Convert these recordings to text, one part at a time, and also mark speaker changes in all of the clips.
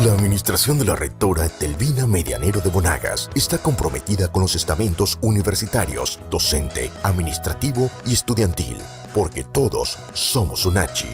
Speaker 1: La administración de la rectora Telvina Medianero de Bonagas está comprometida con los estamentos universitarios, docente, administrativo y estudiantil, porque todos somos UNACHI.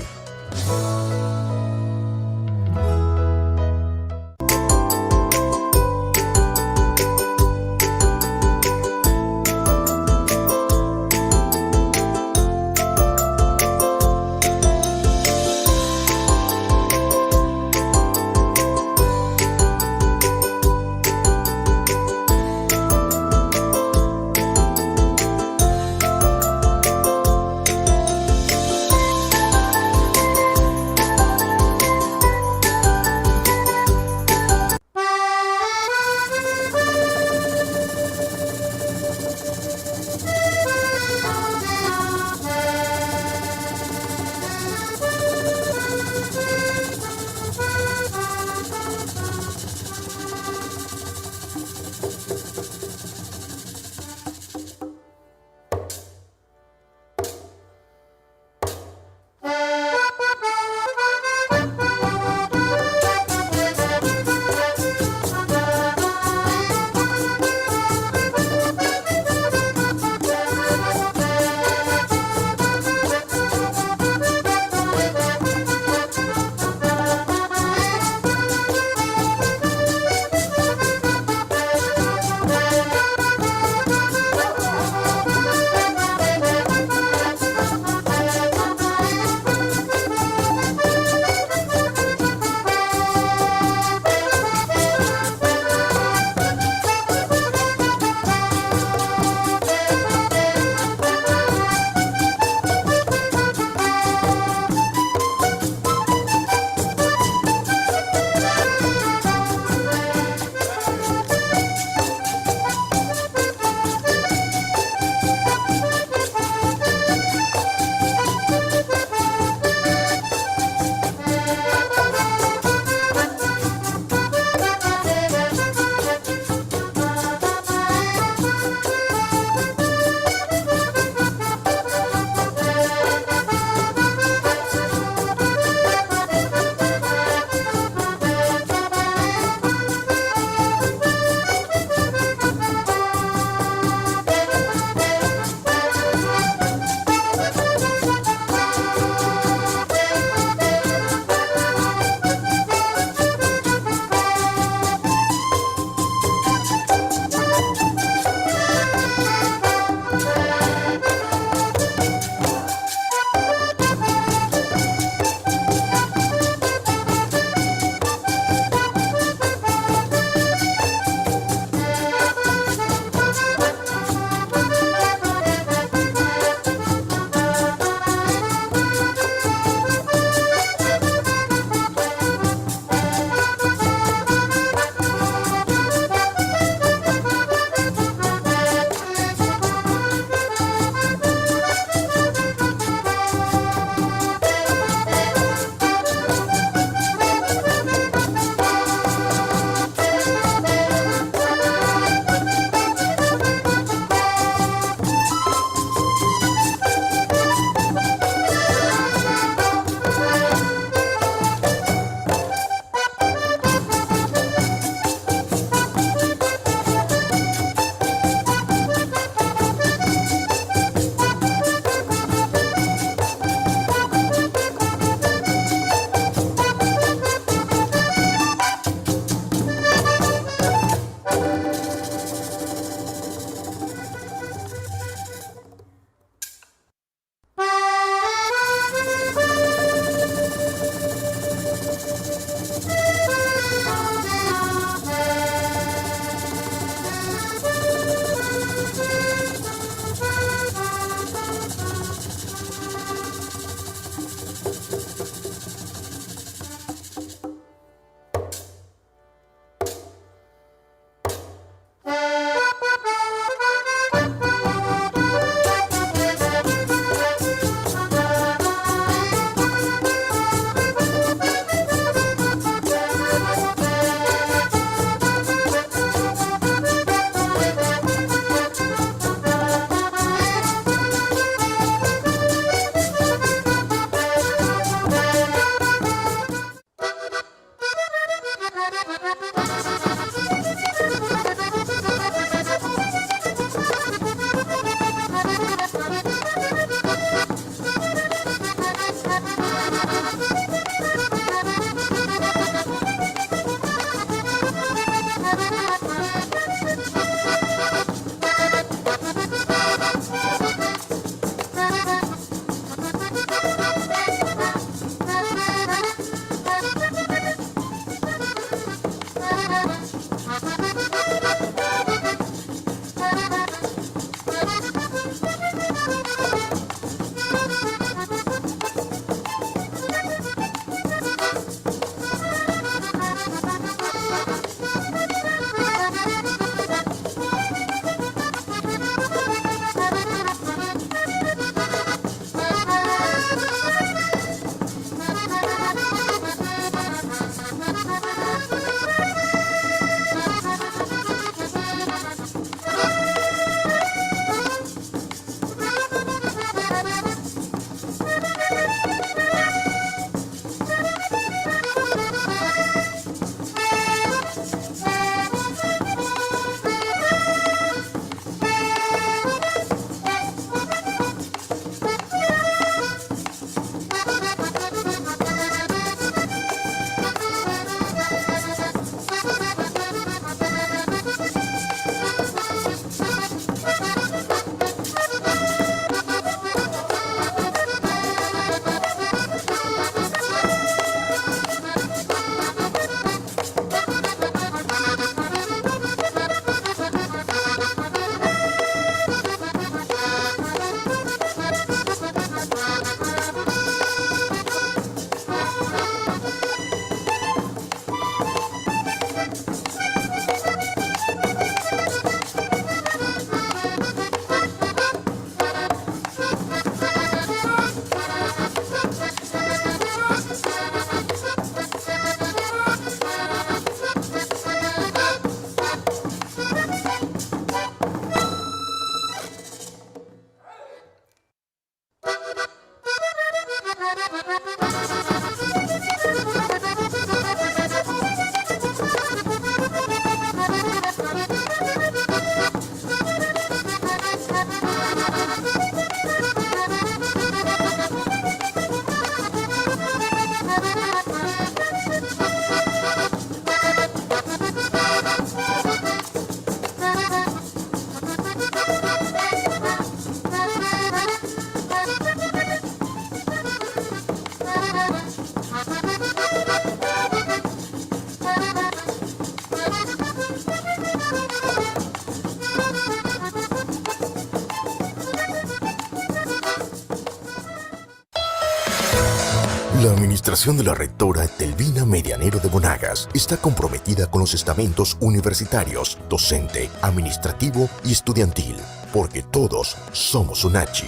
Speaker 1: La administración de la rectora Telvina Medianero de Monagas está comprometida con los estamentos universitarios, docente, administrativo y estudiantil, porque todos somos UNACHI.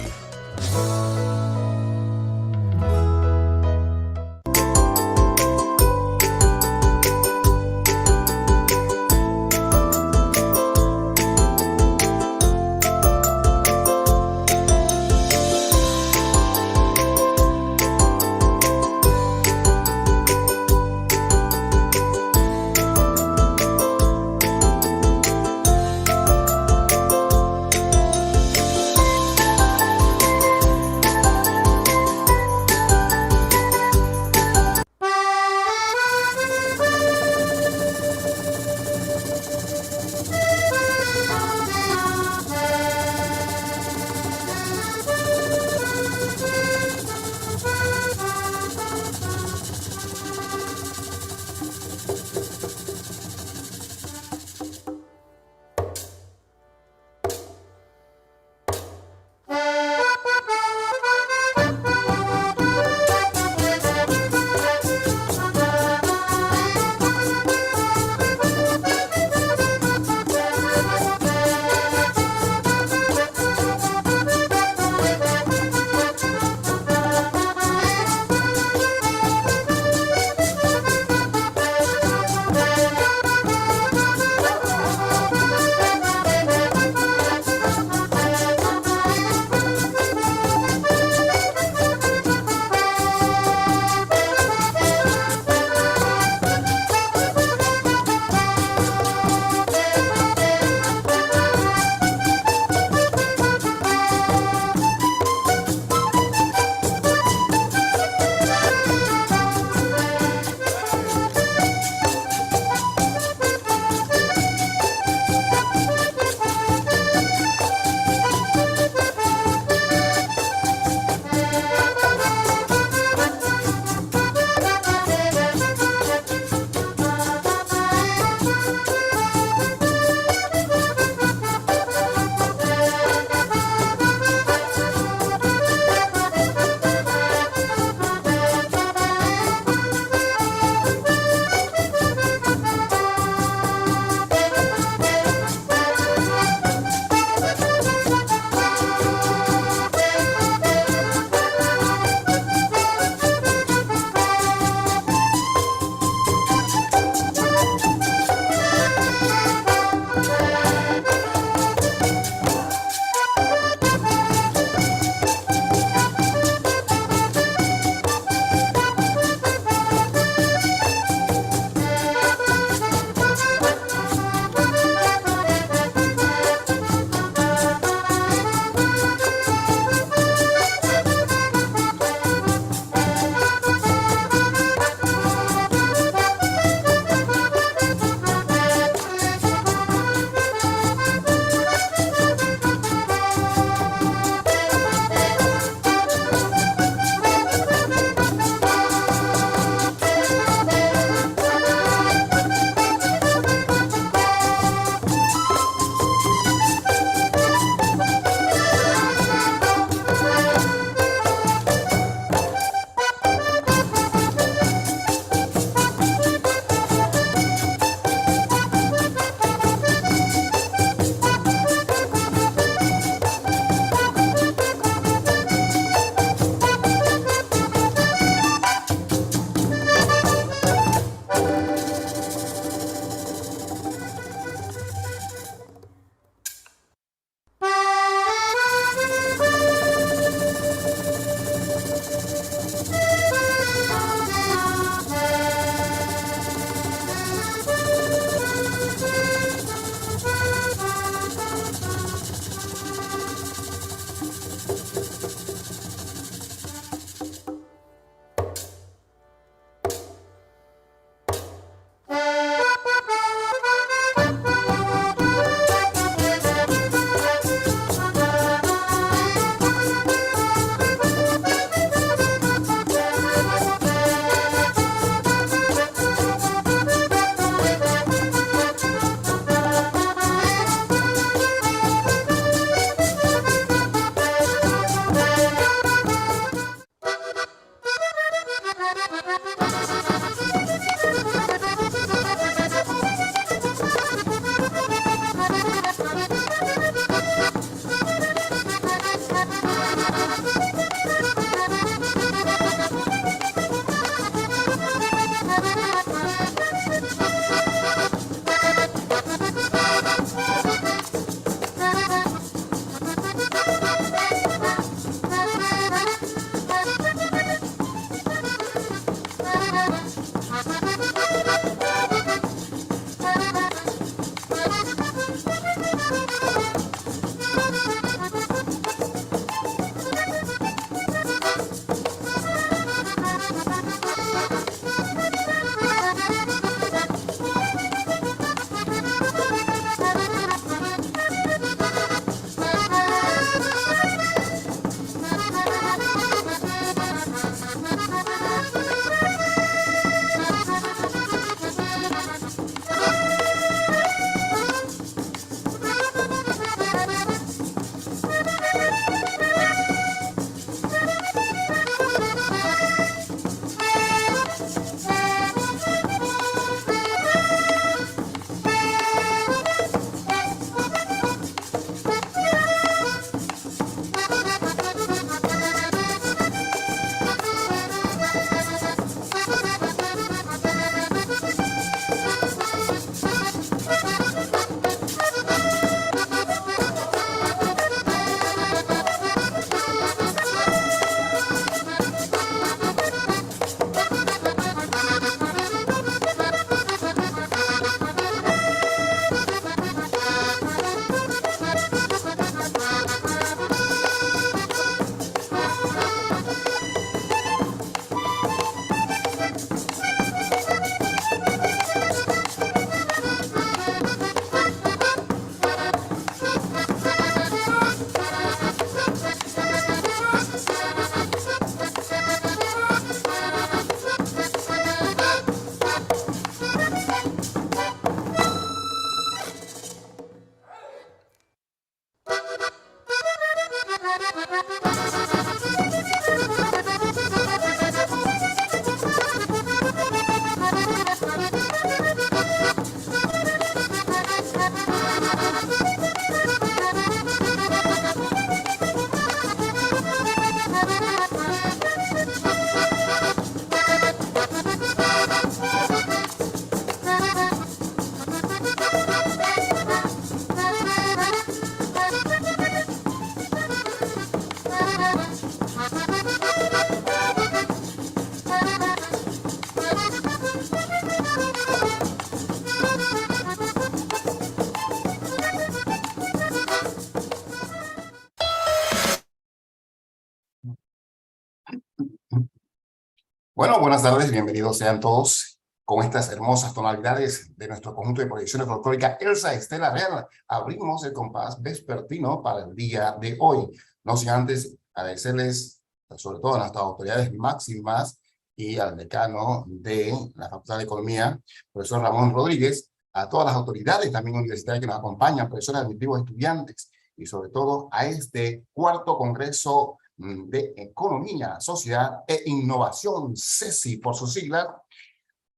Speaker 2: Bueno, buenas tardes, bienvenidos sean todos con estas hermosas tonalidades de nuestro conjunto de proyecciones folclóricas Elsa Estela Real. Abrimos el compás vespertino para el día de hoy. No sin antes agradecerles, sobre todo a nuestras autoridades máximas y al decano de la Facultad de Economía, profesor Ramón Rodríguez, a todas las autoridades también universitarias que nos acompañan, profesores administrativos, estudiantes, y sobre todo a este cuarto congreso de Economía, Sociedad e Innovación, CESI por su sigla,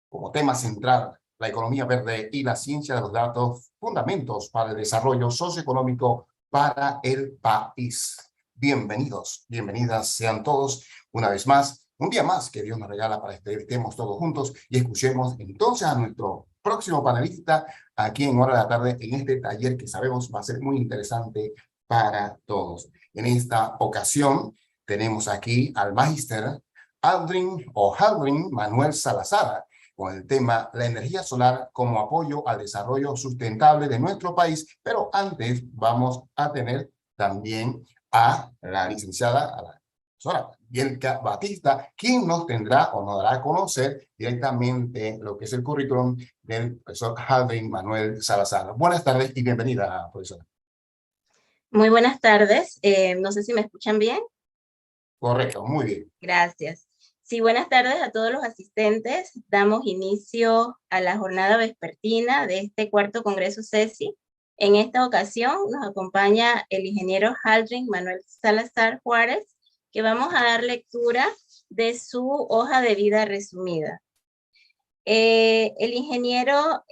Speaker 2: como tema central, la economía verde y la ciencia de los datos, fundamentos para el desarrollo socioeconómico para el país. Bienvenidos, bienvenidas sean todos una vez más, un día más que Dios nos regala para que estemos todos juntos y escuchemos entonces a nuestro próximo panelista aquí en Hora de la Tarde en este taller que sabemos va a ser muy interesante para todos. En esta ocasión tenemos aquí al magíster Aldrin Manuel Salazar, con el tema la energía solar como apoyo al desarrollo sustentable de nuestro país, pero antes vamos a tener también a la licenciada, a la profesora Yelka Batista, quien nos tendrá o nos dará a conocer directamente lo que es el currículum del profesor Aldrin Manuel Salazar. Buenas tardes y bienvenida, profesora.
Speaker 3: Muy buenas tardes. No sé si me escuchan bien.
Speaker 2: Correcto, muy bien.
Speaker 3: Gracias. Sí, buenas tardes a todos los asistentes. Damos inicio a la jornada vespertina de este cuarto Congreso CESI. En esta ocasión nos acompaña el ingeniero Aldrin Manuel Salazar Juárez, que vamos a dar lectura de su hoja de vida resumida. El ingeniero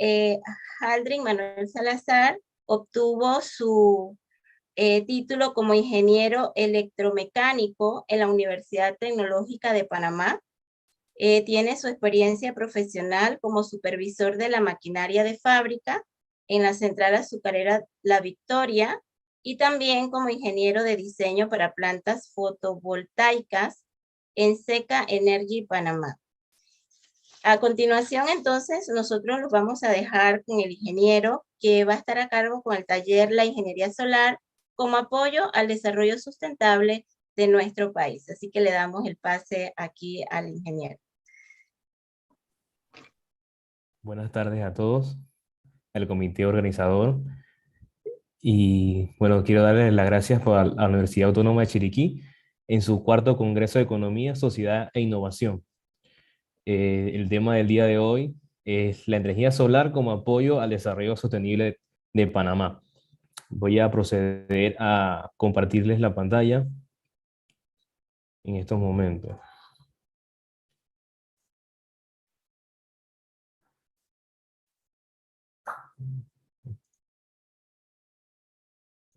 Speaker 3: Aldrin Manuel Salazar obtuvo su título como ingeniero electromecánico en la Universidad Tecnológica de Panamá. Tiene su experiencia profesional como supervisor de la maquinaria de fábrica en la central azucarera La Victoria y también como ingeniero de diseño para plantas fotovoltaicas en Seca Energy Panamá. A continuación, entonces, nosotros los vamos a dejar con el ingeniero que va a estar a cargo con el taller La Ingeniería Solar como apoyo al desarrollo sustentable de nuestro país. Así que le damos el pase aquí al ingeniero.
Speaker 4: Buenas tardes a todos, al comité organizador. Y bueno, quiero darles las gracias a la Universidad Autónoma de Chiriquí en su cuarto Congreso de Economía, Sociedad e Innovación. El tema del día de hoy es la energía solar como apoyo al desarrollo sostenible de Panamá. Voy a proceder a compartirles la pantalla en estos momentos.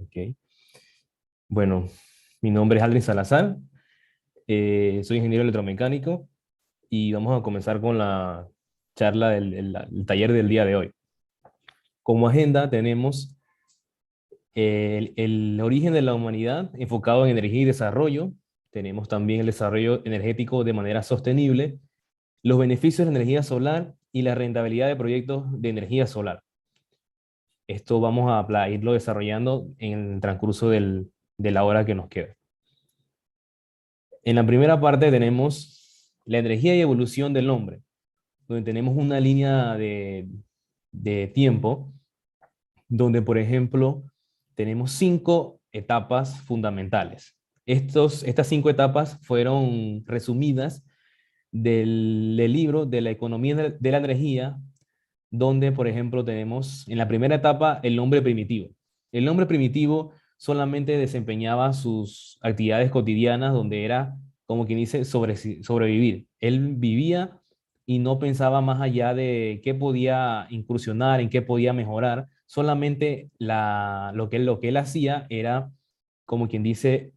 Speaker 4: Ok. Bueno, mi nombre es Aldrin Salazar, soy ingeniero electromecánico y vamos a comenzar con la charla el taller del día de hoy. Como agenda tenemos el origen de la humanidad enfocado en energía y desarrollo. Tenemos también el desarrollo energético de manera sostenible, los beneficios de la energía solar y la rentabilidad de proyectos de energía solar. Esto vamos a irlo desarrollando en el transcurso de la hora que nos queda. En la primera parte tenemos la energía y evolución del hombre, donde tenemos una línea de tiempo, donde, por ejemplo, tenemos 5 etapas fundamentales. Estas 5 etapas fueron resumidas del libro de la economía de la energía, donde, por ejemplo, tenemos en la primera etapa el hombre primitivo. El hombre primitivo solamente desempeñaba sus actividades cotidianas, donde era, como quien dice, sobrevivir. Él vivía y no pensaba más allá de qué podía incursionar, en qué podía mejorar. Solamente lo que él hacía era, como quien dice,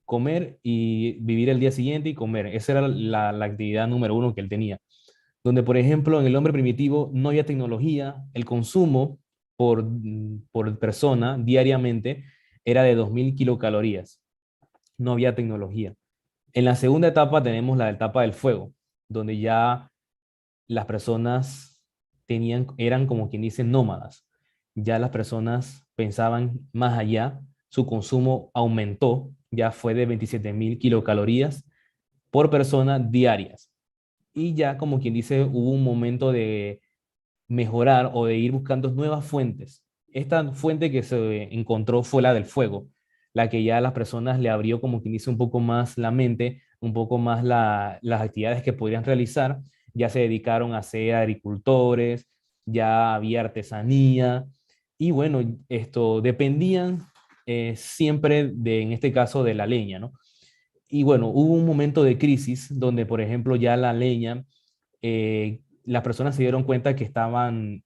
Speaker 4: comer y vivir el día siguiente y comer. Esa era la actividad número 1 que él tenía. Donde, por ejemplo, en el hombre primitivo no había tecnología, el consumo por persona diariamente era de 2000 kilocalorías. No había tecnología. En la segunda etapa tenemos la etapa del fuego, donde ya las personas eran como quien dice nómadas. Ya las personas pensaban más allá, su consumo aumentó, ya fue de 27.000 kilocalorías por persona diarias. y ya como quien dice hubo un momento de mejorar o de ir buscando nuevas fuentes. Esta fuente que se encontró fue la del fuego, la que ya a las personas le abrió como quien dice un poco más la mente, un poco más las actividades que podrían realizar. Ya se dedicaron a ser agricultores, ya había artesanía y bueno, esto dependían siempre de, en este caso, de la leña, ¿no? Y bueno, hubo un momento de crisis donde, por ejemplo, ya la leña, las personas se dieron cuenta que estaban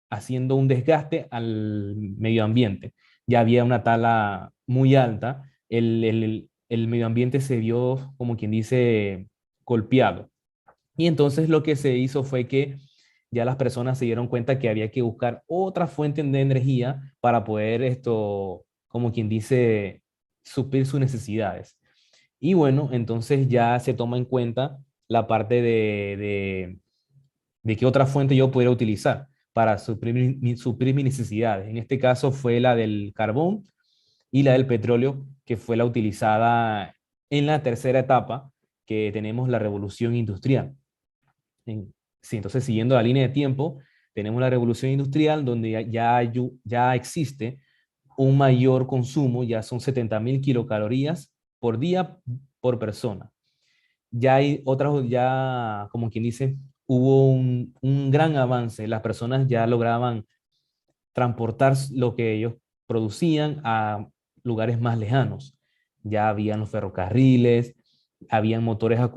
Speaker 4: haciendo un desgaste al medio ambiente. Ya había una tala muy alta, el medio ambiente se vio, como quien dice, golpeado. Y entonces lo que se hizo fue que ya las personas se dieron cuenta que había que buscar otra fuente de energía para poder esto, como quien dice, suplir sus necesidades. Y bueno, entonces ya se toma en cuenta la parte de qué otra fuente yo pudiera utilizar para suplir mis necesidades. En este caso fue la del carbón y la del petróleo, que fue la utilizada en la tercera etapa, que tenemos la revolución industrial. Sí, entonces, siguiendo la línea de tiempo, tenemos la revolución industrial donde ya existe un mayor consumo, ya son 70.000 kilocalorías por día por persona. Ya hay otras, ya como quien dice, hubo un gran avance. Las personas ya lograban transportar lo que ellos producían a lugares más lejanos. Ya habían los ferrocarriles, habían motores a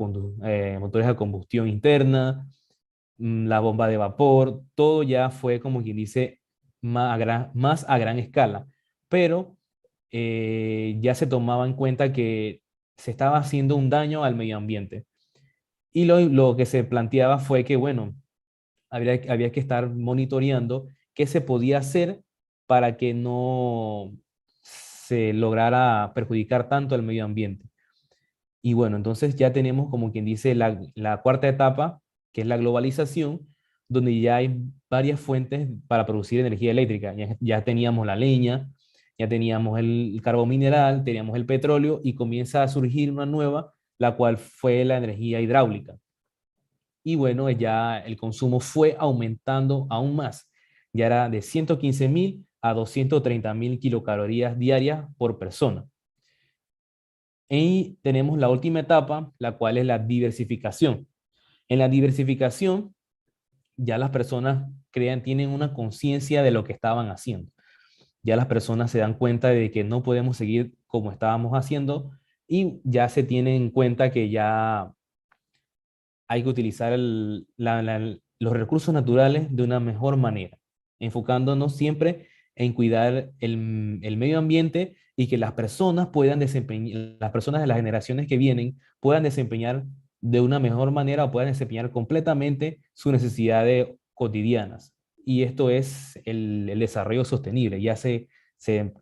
Speaker 4: combustión interna, la bomba de vapor, todo ya fue como quien dice más a gran escala, pero ya se tomaba en cuenta que se estaba haciendo un daño al medio ambiente. Y lo que se planteaba fue que, bueno, había que estar monitoreando qué se podía hacer para que no se lograra perjudicar tanto al medio ambiente. Y bueno, entonces ya tenemos como quien dice la cuarta etapa, que es la globalización, donde ya hay varias fuentes para producir energía eléctrica. Ya teníamos la leña, ya teníamos el carbón mineral, teníamos el petróleo y comienza a surgir una nueva, la cual fue la energía hidráulica. Y bueno, ya el consumo fue aumentando aún más. Ya era de 115.000 a 230.000 kilocalorías diarias por persona. Y tenemos la última etapa, la cual es la diversificación. En la diversificación, ya las personas tienen una conciencia de lo que estaban haciendo. Ya las personas se dan cuenta de que no podemos seguir como estábamos haciendo y ya se tiene en cuenta que ya hay que utilizar los recursos naturales de una mejor manera, enfocándonos siempre en cuidar el medio ambiente y que las personas puedan desempeñar, las personas de las generaciones que vienen puedan desempeñar de una mejor manera o puedan desempeñar completamente sus necesidades cotidianas. Y esto es el desarrollo sostenible, ya se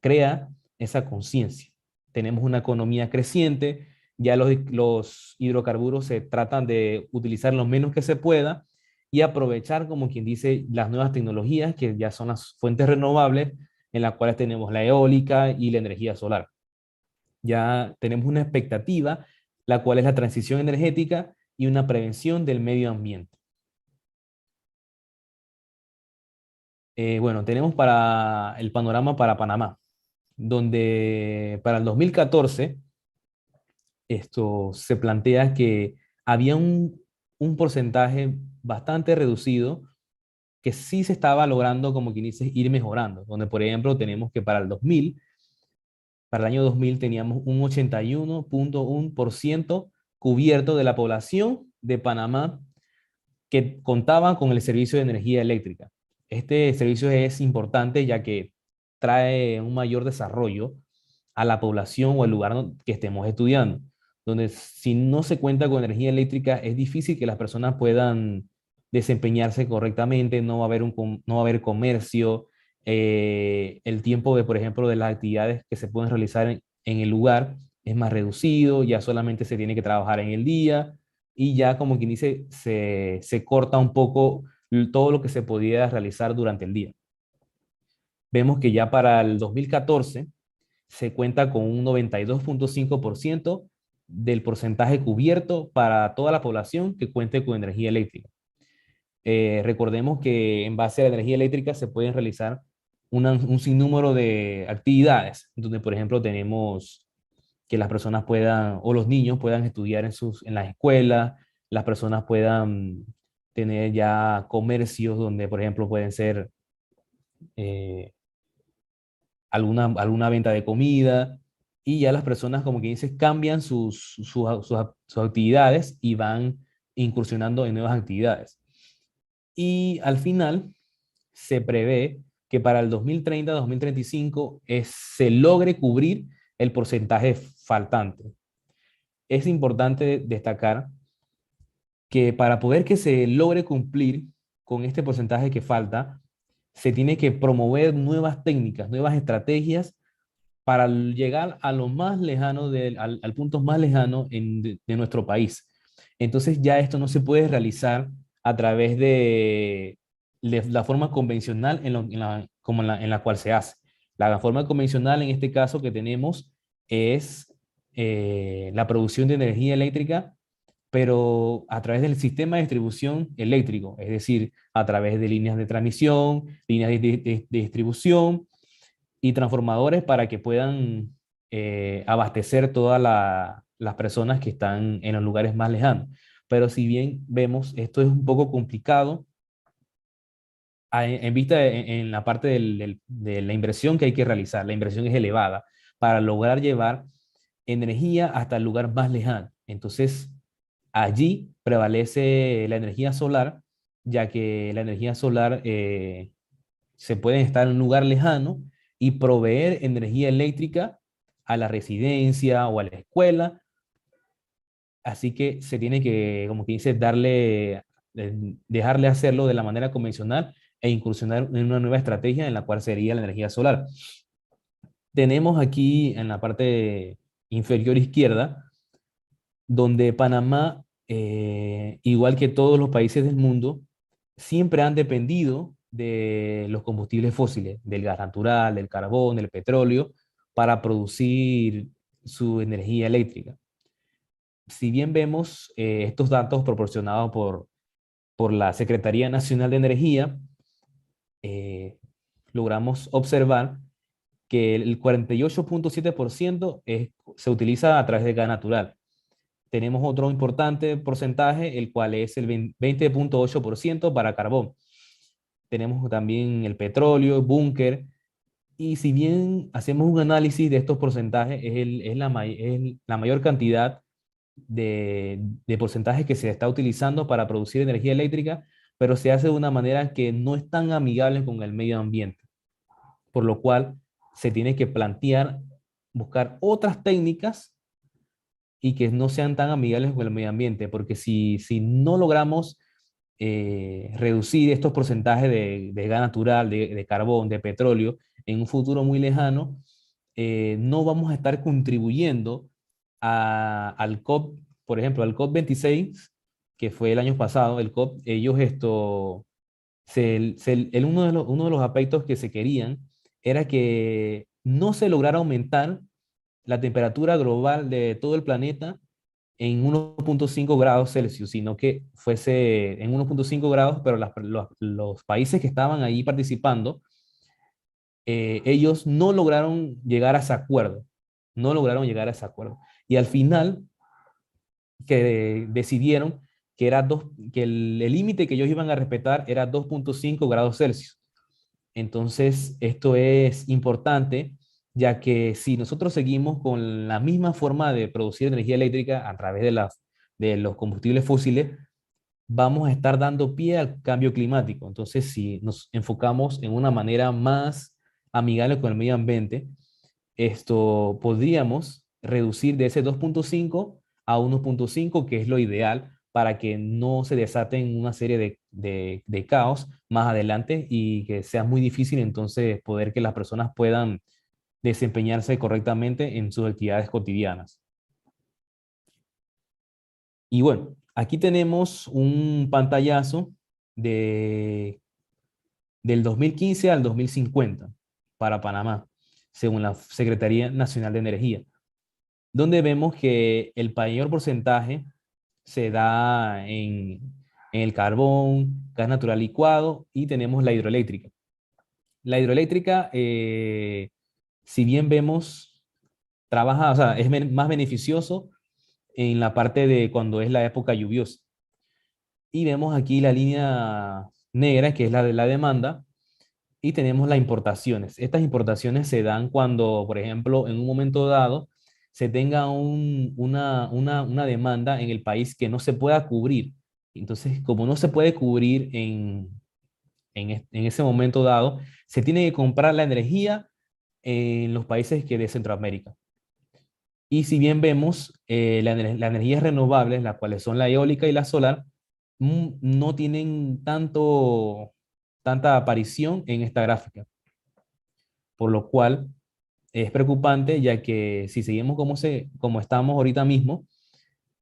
Speaker 4: crea esa conciencia. Tenemos una economía creciente, ya los hidrocarburos se tratan de utilizar lo menos que se pueda y aprovechar, como quien dice, las nuevas tecnologías que ya son las fuentes renovables, en las cuales tenemos la eólica y la energía solar. Ya tenemos una expectativa, la cual es la transición energética y una prevención del medio ambiente. Bueno, tenemos para el panorama para Panamá, donde para el 2014 esto se plantea que había un porcentaje bastante reducido que sí se estaba logrando, como quien dice, ir mejorando, donde por ejemplo tenemos que para el año 2000 teníamos un 81.1% cubierto de la población de Panamá que contaba con el servicio de energía eléctrica. Este servicio es importante ya que trae un mayor desarrollo a la población o al lugar que estemos estudiando, donde si no se cuenta con energía eléctrica es difícil que las personas puedan desempeñarse correctamente, no va a haber, no va a haber comercio, el tiempo de, por ejemplo, de las actividades que se pueden realizar en el lugar es más reducido, ya solamente se tiene que trabajar en el día y ya como quien dice, se corta un poco todo lo que se podía realizar durante el día. Vemos que ya para el 2014 se cuenta con un 92.5% del porcentaje cubierto para toda la población que cuente con energía eléctrica. Recordemos que en base a la energía eléctrica se pueden realizar un sinnúmero de actividades, donde por ejemplo tenemos que las personas puedan, o los niños puedan estudiar en las escuelas, las personas puedan tener ya comercios donde por ejemplo pueden ser eh, alguna venta de comida, y ya las personas, como que dices, cambian sus actividades y van incursionando en nuevas actividades. Y al final se prevé que para el 2030-2035 se logre cubrir el porcentaje faltante. Es importante destacar que para poder que se logre cumplir con este porcentaje que falta, se tiene que promover nuevas técnicas, nuevas estrategias para llegar a lo más lejano, al punto más lejano de nuestro país. Entonces ya esto no se puede realizar a través de la forma convencional en la cual se hace. La forma convencional en este caso que tenemos es la producción de energía eléctrica, pero a través del sistema de distribución eléctrico, es decir, a través de líneas de transmisión, líneas de distribución y transformadores para que puedan abastecer todas las personas que están en los lugares más lejanos. Pero si bien vemos, esto es un poco complicado en vista en la parte de la inversión que hay que realizar. La inversión es elevada para lograr llevar energía hasta el lugar más lejano. Entonces, allí prevalece la energía solar, ya que la energía solar se puede estar en un lugar lejano y proveer energía eléctrica a la residencia o a la escuela. Así que se tiene que, como que dice, dejarle hacerlo de la manera convencional e incursionar en una nueva estrategia en la cual sería la energía solar. Tenemos aquí en la parte inferior izquierda, donde Panamá, igual que todos los países del mundo, siempre han dependido de los combustibles fósiles, del gas natural, del carbón, del petróleo, para producir su energía eléctrica. Si bien vemos estos datos proporcionados por la Secretaría Nacional de Energía, logramos observar que el 48.7% se utiliza a través de gas natural. Tenemos otro importante porcentaje, el cual es el 20.8% para carbón. Tenemos también el petróleo, búnker, y si bien hacemos un análisis de estos porcentajes, es la mayor cantidad de porcentajes que se está utilizando para producir energía eléctrica, pero se hace de una manera que no es tan amigable con el medio ambiente, por lo cual se tiene que plantear, buscar otras técnicas y que no sean tan amigables con el medio ambiente, porque si no logramos reducir estos porcentajes de gas natural, de carbón, de petróleo, en un futuro muy lejano, no vamos a estar contribuyendo al COP, por ejemplo, al COP26, que fue el año pasado. El COP, ellos uno de los aspectos que se querían era que no se lograra aumentar la temperatura global de todo el planeta en 1.5 grados Celsius, sino que fuese en 1.5 grados, pero los países que estaban ahí participando, ellos no lograron llegar a ese acuerdo, no lograron llegar a ese acuerdo. Y al final, que decidieron que el límite que ellos iban a respetar era 2.5 grados Celsius. Entonces, esto es importante, ya que si nosotros seguimos con la misma forma de producir energía eléctrica a través de los combustibles fósiles, vamos a estar dando pie al cambio climático. Entonces, si nos enfocamos en una manera más amigable con el medio ambiente, esto podríamos reducir de ese 2.5 a 1.5, que es lo ideal para que no se desaten una serie de caos más adelante y que sea muy difícil entonces poder que las personas puedan desempeñarse correctamente en sus actividades cotidianas. Y bueno, aquí tenemos un pantallazo del 2015 al 2050 para Panamá, según la Secretaría Nacional de Energía. donde vemos que el mayor porcentaje se da en el carbón, gas natural licuado y tenemos la hidroeléctrica. La hidroeléctrica, si bien vemos, trabaja, o sea, es más beneficioso en la parte de cuando es la época lluviosa. Y vemos aquí la línea negra, que es la de la demanda, y tenemos las importaciones. Estas importaciones se dan cuando, por ejemplo, en un momento dado, se tenga una demanda en el país que no se pueda cubrir. Entonces, como no se puede cubrir en ese momento dado, se tiene que comprar la energía en los países que de Centroamérica. Y si bien vemos las energías renovables, las cuales son la eólica y la solar, no tienen tanta aparición en esta gráfica, por lo cual es preocupante, ya que si seguimos como estamos ahorita mismo,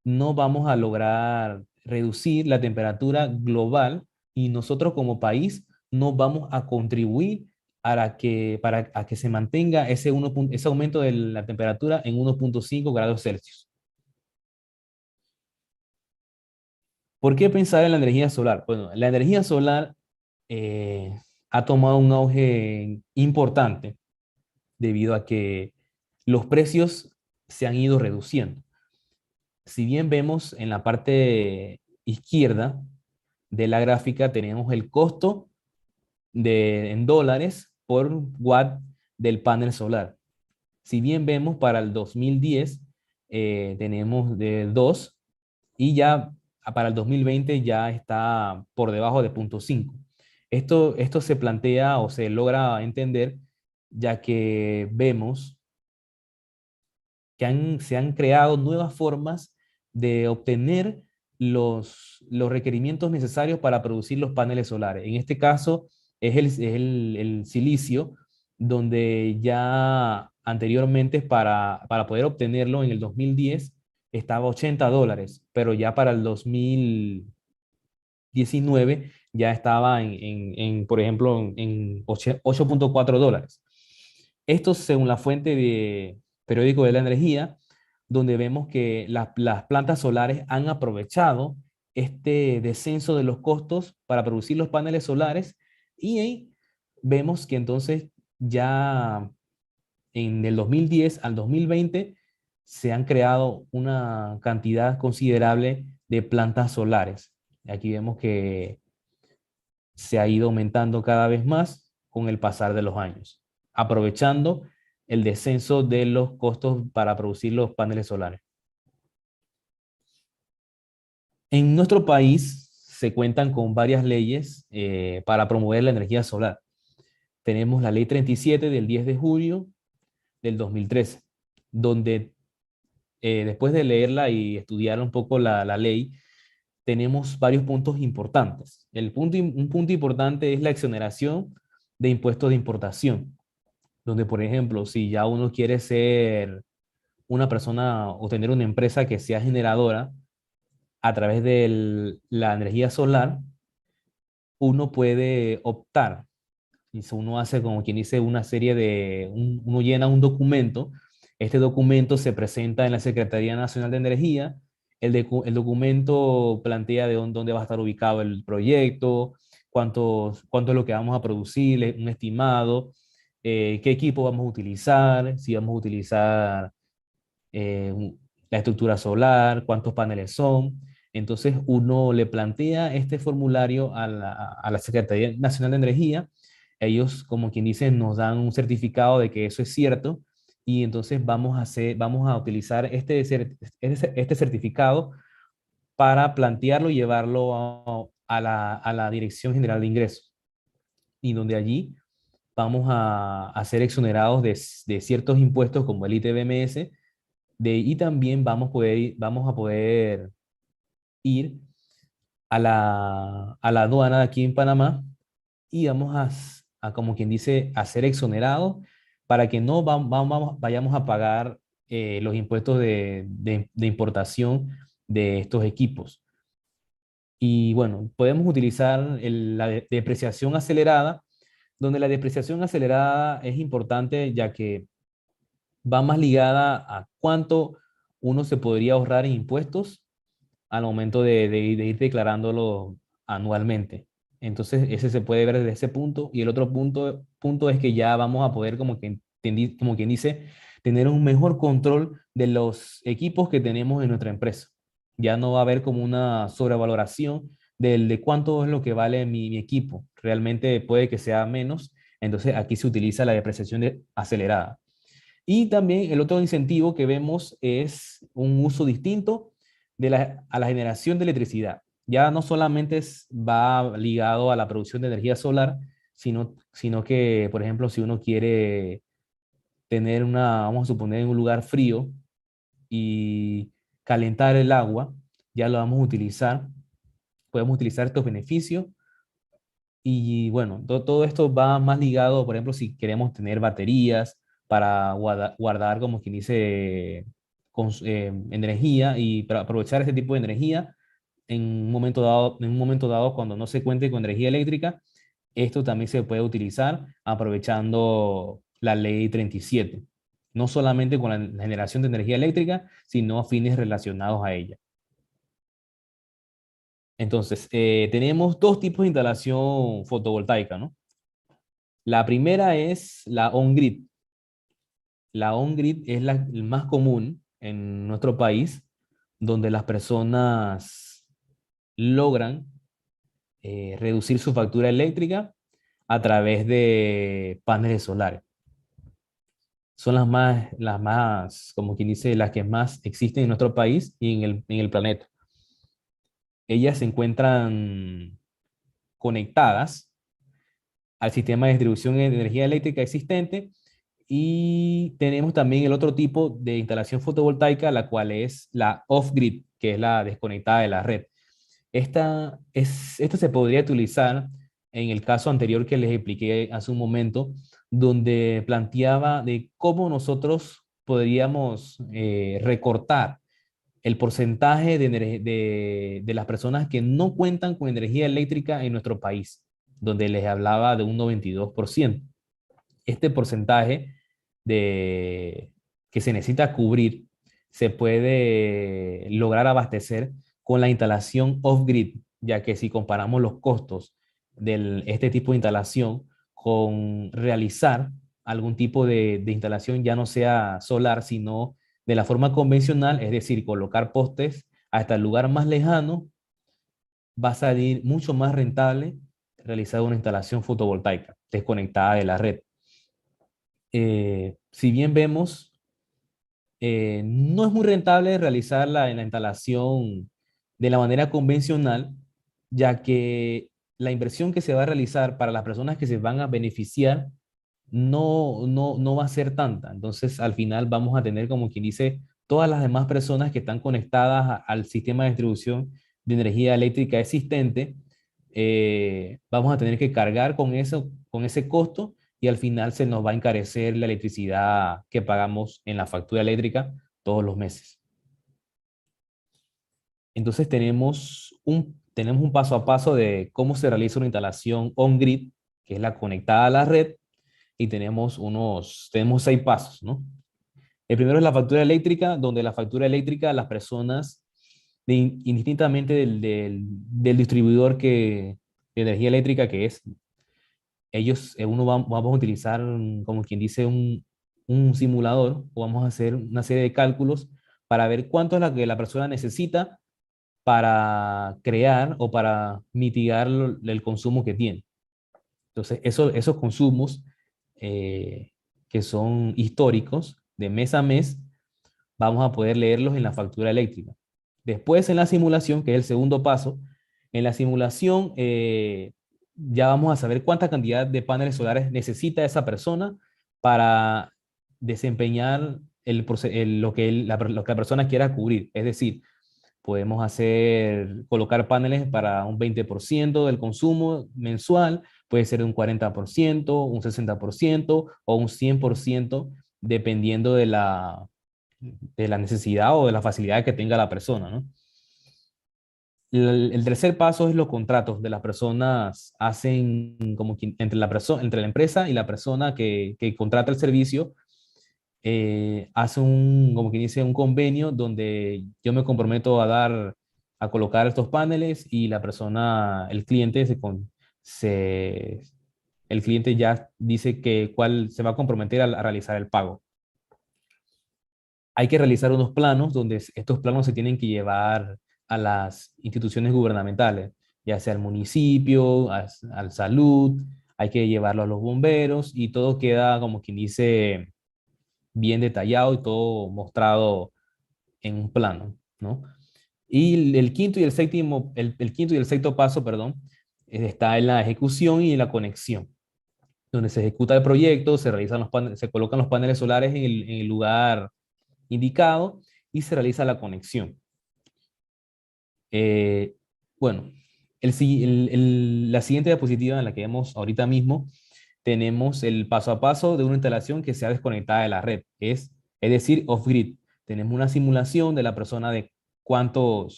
Speaker 4: no vamos a lograr reducir la temperatura global y nosotros como país no vamos a contribuir a que se mantenga ese aumento de la temperatura en 1,5 grados Celsius. ¿Por qué pensar en la energía solar? Bueno, la energía solar ha tomado un auge importante debido a que los precios se han ido reduciendo. Si bien vemos en la parte izquierda de la gráfica, tenemos el costo en dólares por watt del panel solar. Si bien vemos para el 2010 tenemos de 2 y ya para el 2020 ya está por debajo de 0,5. Esto se plantea o se logra entender ya que vemos que se han creado nuevas formas de obtener los requerimientos necesarios para producir los paneles solares. En este caso es el silicio, donde ya anteriormente para poder obtenerlo en el 2010 estaba $80, pero ya para el 2019 ya estaba por ejemplo, en $8,4. Esto según la fuente de periódico de la energía, donde vemos que las plantas solares han aprovechado este descenso de los costos para producir los paneles solares y ahí vemos que entonces ya en el 2010 al 2020 se han creado una cantidad considerable de plantas solares. Aquí vemos que se ha ido aumentando cada vez más con el pasar de los años, aprovechando el descenso de los costos para producir los paneles solares. En nuestro país se cuentan con varias leyes para promover la energía solar. Tenemos la Ley 37 del 10 de julio del 2013, donde después de leerla y estudiar un poco la ley, tenemos varios puntos importantes. Un punto importante es la exoneración de impuestos de importación, donde, por ejemplo, si ya uno quiere ser una persona o tener una empresa que sea generadora a través de la energía solar, uno puede optar. Y si uno hace, como quien dice, una serie uno llena un documento, este documento se presenta en la Secretaría Nacional de Energía, el documento plantea dónde va a estar ubicado el proyecto, cuánto es lo que vamos a producir, un estimado, qué equipo vamos a utilizar, si vamos a utilizar la estructura solar, cuántos paneles son. Entonces uno le plantea este formulario a la Secretaría Nacional de Energía. Ellos, como quien dice, nos dan un certificado de que eso es cierto y entonces vamos a utilizar este certificado para plantearlo y llevarlo a la Dirección General de Ingresos, y donde allí vamos a ser exonerados de ciertos impuestos como el ITBMS, y también vamos a poder ir a la aduana de aquí en Panamá y vamos como quien dice, a ser exonerados para que no vayamos a pagar los impuestos de importación de estos equipos. Y bueno, podemos utilizar la depreciación acelerada, donde la depreciación acelerada es importante ya que va más ligada a cuánto uno se podría ahorrar en impuestos al momento de ir declarándolo anualmente. Entonces, ese se puede ver desde ese punto. Y el otro punto es que ya vamos a poder, como quien dice, tener un mejor control de los equipos que tenemos en nuestra empresa. Ya no va a haber como una sobrevaloración de cuánto es lo que vale mi equipo. Realmente puede que sea menos. Entonces, aquí se utiliza la depreciación acelerada. Y también el otro incentivo que vemos es un uso distinto a la generación de electricidad. Ya no solamente va ligado a la producción de energía solar, sino que, por ejemplo, si uno quiere tener vamos a suponer, en un lugar frío y calentar el agua, ya lo vamos a utilizar, podemos utilizar estos beneficios. Y bueno, todo esto va más ligado, por ejemplo, si queremos tener baterías para guardar, como quien dice, energía y para aprovechar ese tipo de energía en un momento dado cuando no se cuente con energía eléctrica. Esto también se puede utilizar aprovechando la ley 37, no solamente con la generación de energía eléctrica, sino a fines relacionados a ella. Entonces, tenemos dos tipos de instalación fotovoltaica, ¿no? La primera es la on-grid. La on-grid es la más común en nuestro país, donde las personas logran reducir su factura eléctrica a través de paneles solares. Son como quien dice, las que más existen en nuestro país y en el planeta. Ellas se encuentran conectadas al sistema de distribución de energía eléctrica existente, y tenemos también el otro tipo de instalación fotovoltaica, la cual es la off-grid, que es la desconectada de la red. Esta se podría utilizar en el caso anterior que les expliqué hace un momento, donde planteaba de cómo nosotros podríamos recortar el porcentaje de las personas que no cuentan con energía eléctrica en nuestro país, donde les hablaba de un 92%. Este porcentaje que se necesita cubrir se puede lograr abastecer con la instalación off-grid, ya que si comparamos los costos de este tipo de instalación con realizar algún tipo de instalación, ya no sea solar, sino de la forma convencional, es decir, colocar postes hasta el lugar más lejano, va a salir mucho más rentable realizar una instalación fotovoltaica desconectada de la red. Si bien vemos, no es muy rentable realizarla en la instalación de la manera convencional, ya que la inversión que se va a realizar para las personas que se van a beneficiar no va a ser tanta. Entonces, al final vamos a tener, como quien dice, todas las demás personas que están conectadas al sistema de distribución de energía eléctrica existente, vamos a tener que cargar con ese costo, y al final se nos va a encarecer la electricidad que pagamos en la factura eléctrica todos los meses. Entonces tenemos un paso a paso de cómo se realiza una instalación on-grid, que es la conectada a la red, y tenemos 6 pasos, ¿no? El primero es la factura eléctrica, donde la factura eléctrica, las personas, indistintamente del distribuidor de energía eléctrica que es, vamos a utilizar, como quien dice, un simulador, o vamos a hacer una serie de cálculos para ver cuánto es la que la persona necesita para crear o para mitigar el consumo que tiene. Entonces, esos consumos que son históricos, de mes a mes, vamos a poder leerlos en la factura eléctrica. Después, en la simulación, que es el segundo paso, en la simulación ya vamos a saber cuánta cantidad de paneles solares necesita esa persona para desempeñar lo que la persona quiera cubrir. Es decir, podemos colocar paneles para un 20% del consumo mensual, puede ser un 40%, un 60% o un 100%, dependiendo de la necesidad o de la facilidad que tenga la persona, ¿no? El tercer paso es los contratos de las personas hacen entre la empresa y la persona que contrata el servicio. hace como quien dice, un convenio donde yo me comprometo a colocar estos paneles y la persona, el cliente, se, el cliente ya dice que cuál se va a comprometer a realizar el pago. Hay que realizar unos planos donde estos planos se tienen que llevar a las instituciones gubernamentales, ya sea al municipio, al salud, hay que llevarlo a los bomberos y todo queda, como quien dice, bien detallado y todo mostrado en un plano, ¿no? Y el quinto y el séptimo, el quinto y el sexto paso, perdón, está en la ejecución y en la conexión, donde se ejecuta el proyecto, se realizan se colocan los paneles solares en el lugar indicado y se realiza la conexión. Eh, bueno, la siguiente diapositiva en la que vemos ahorita mismo, tenemos el paso a paso de una instalación que sea desconectada de la red, es decir, off-grid. Tenemos una simulación de la persona de cuánto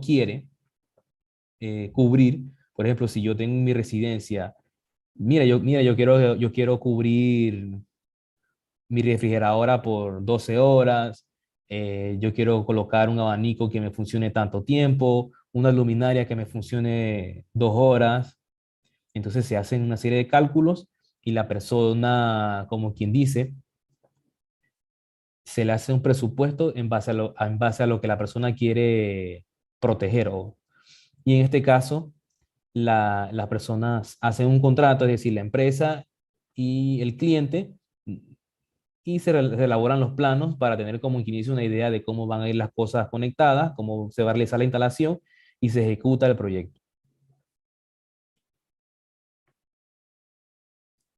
Speaker 4: quiere cubrir. Por ejemplo, si yo tengo en mi residencia, yo quiero cubrir mi refrigeradora por 12 horas, yo quiero colocar un abanico que me funcione tanto tiempo, una luminaria que me funcione 2 horas. Entonces se hacen una serie de cálculos y la persona, como quien dice, se le hace un presupuesto en base a lo que la persona quiere proteger. Y en este caso, las personas hacen un contrato, es decir, la empresa y el cliente, y se elaboran los planos para tener como quien dice una idea de cómo van a ir las cosas conectadas, cómo se va a realizar la instalación y se ejecuta el proyecto.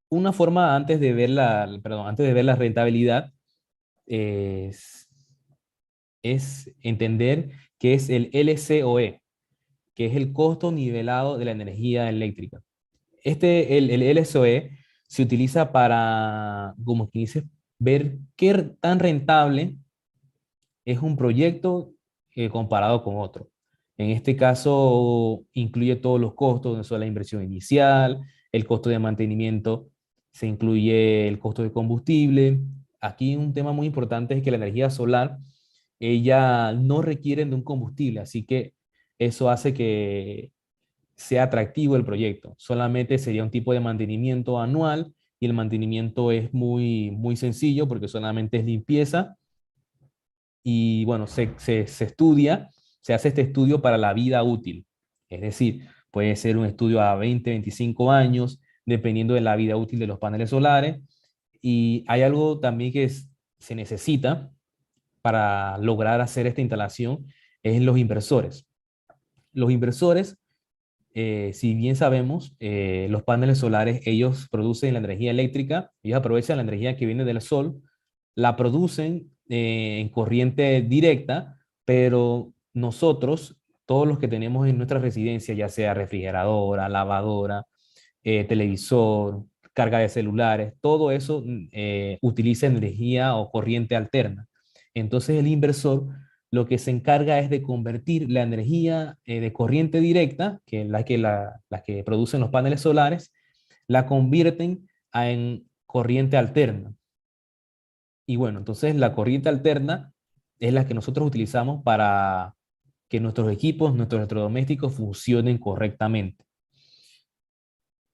Speaker 4: Una forma antes de ver la rentabilidad es, es entender qué es el LCOE, que es el costo nivelado de la energía eléctrica. El LCOE se utiliza para, como quien dice, ver qué tan rentable es un proyecto comparado con otro. En este caso, incluye todos los costos, no solo la inversión inicial, el costo de mantenimiento, se incluye el costo de combustible. Aquí un tema muy importante es que la energía solar, ella no requiere de un combustible, así que eso hace que sea atractivo el proyecto. Solamente sería un tipo de mantenimiento anual y el mantenimiento es muy sencillo porque solamente es limpieza y bueno, se estudia, se hace este estudio para la vida útil. Es decir, puede ser un estudio a 20, 25 años, dependiendo de la vida útil de los paneles solares. Y hay algo también que se necesita para lograr hacer esta instalación, es los inversores. Los inversores, si bien sabemos, los paneles solares, ellos producen la energía eléctrica, ellos aprovechan la energía que viene del sol, la producen en corriente directa, pero nosotros, todos los que tenemos en nuestra residencia, ya sea refrigeradora, lavadora, televisor, carga de celulares, todo eso utiliza energía o corriente alterna. Entonces el inversor lo que se encarga es de convertir la energía de corriente directa, que es la que producen los paneles solares, la convierten en corriente alterna. Y bueno, entonces la corriente alterna es la que nosotros utilizamos para que nuestros equipos, nuestros electrodomésticos funcionen correctamente.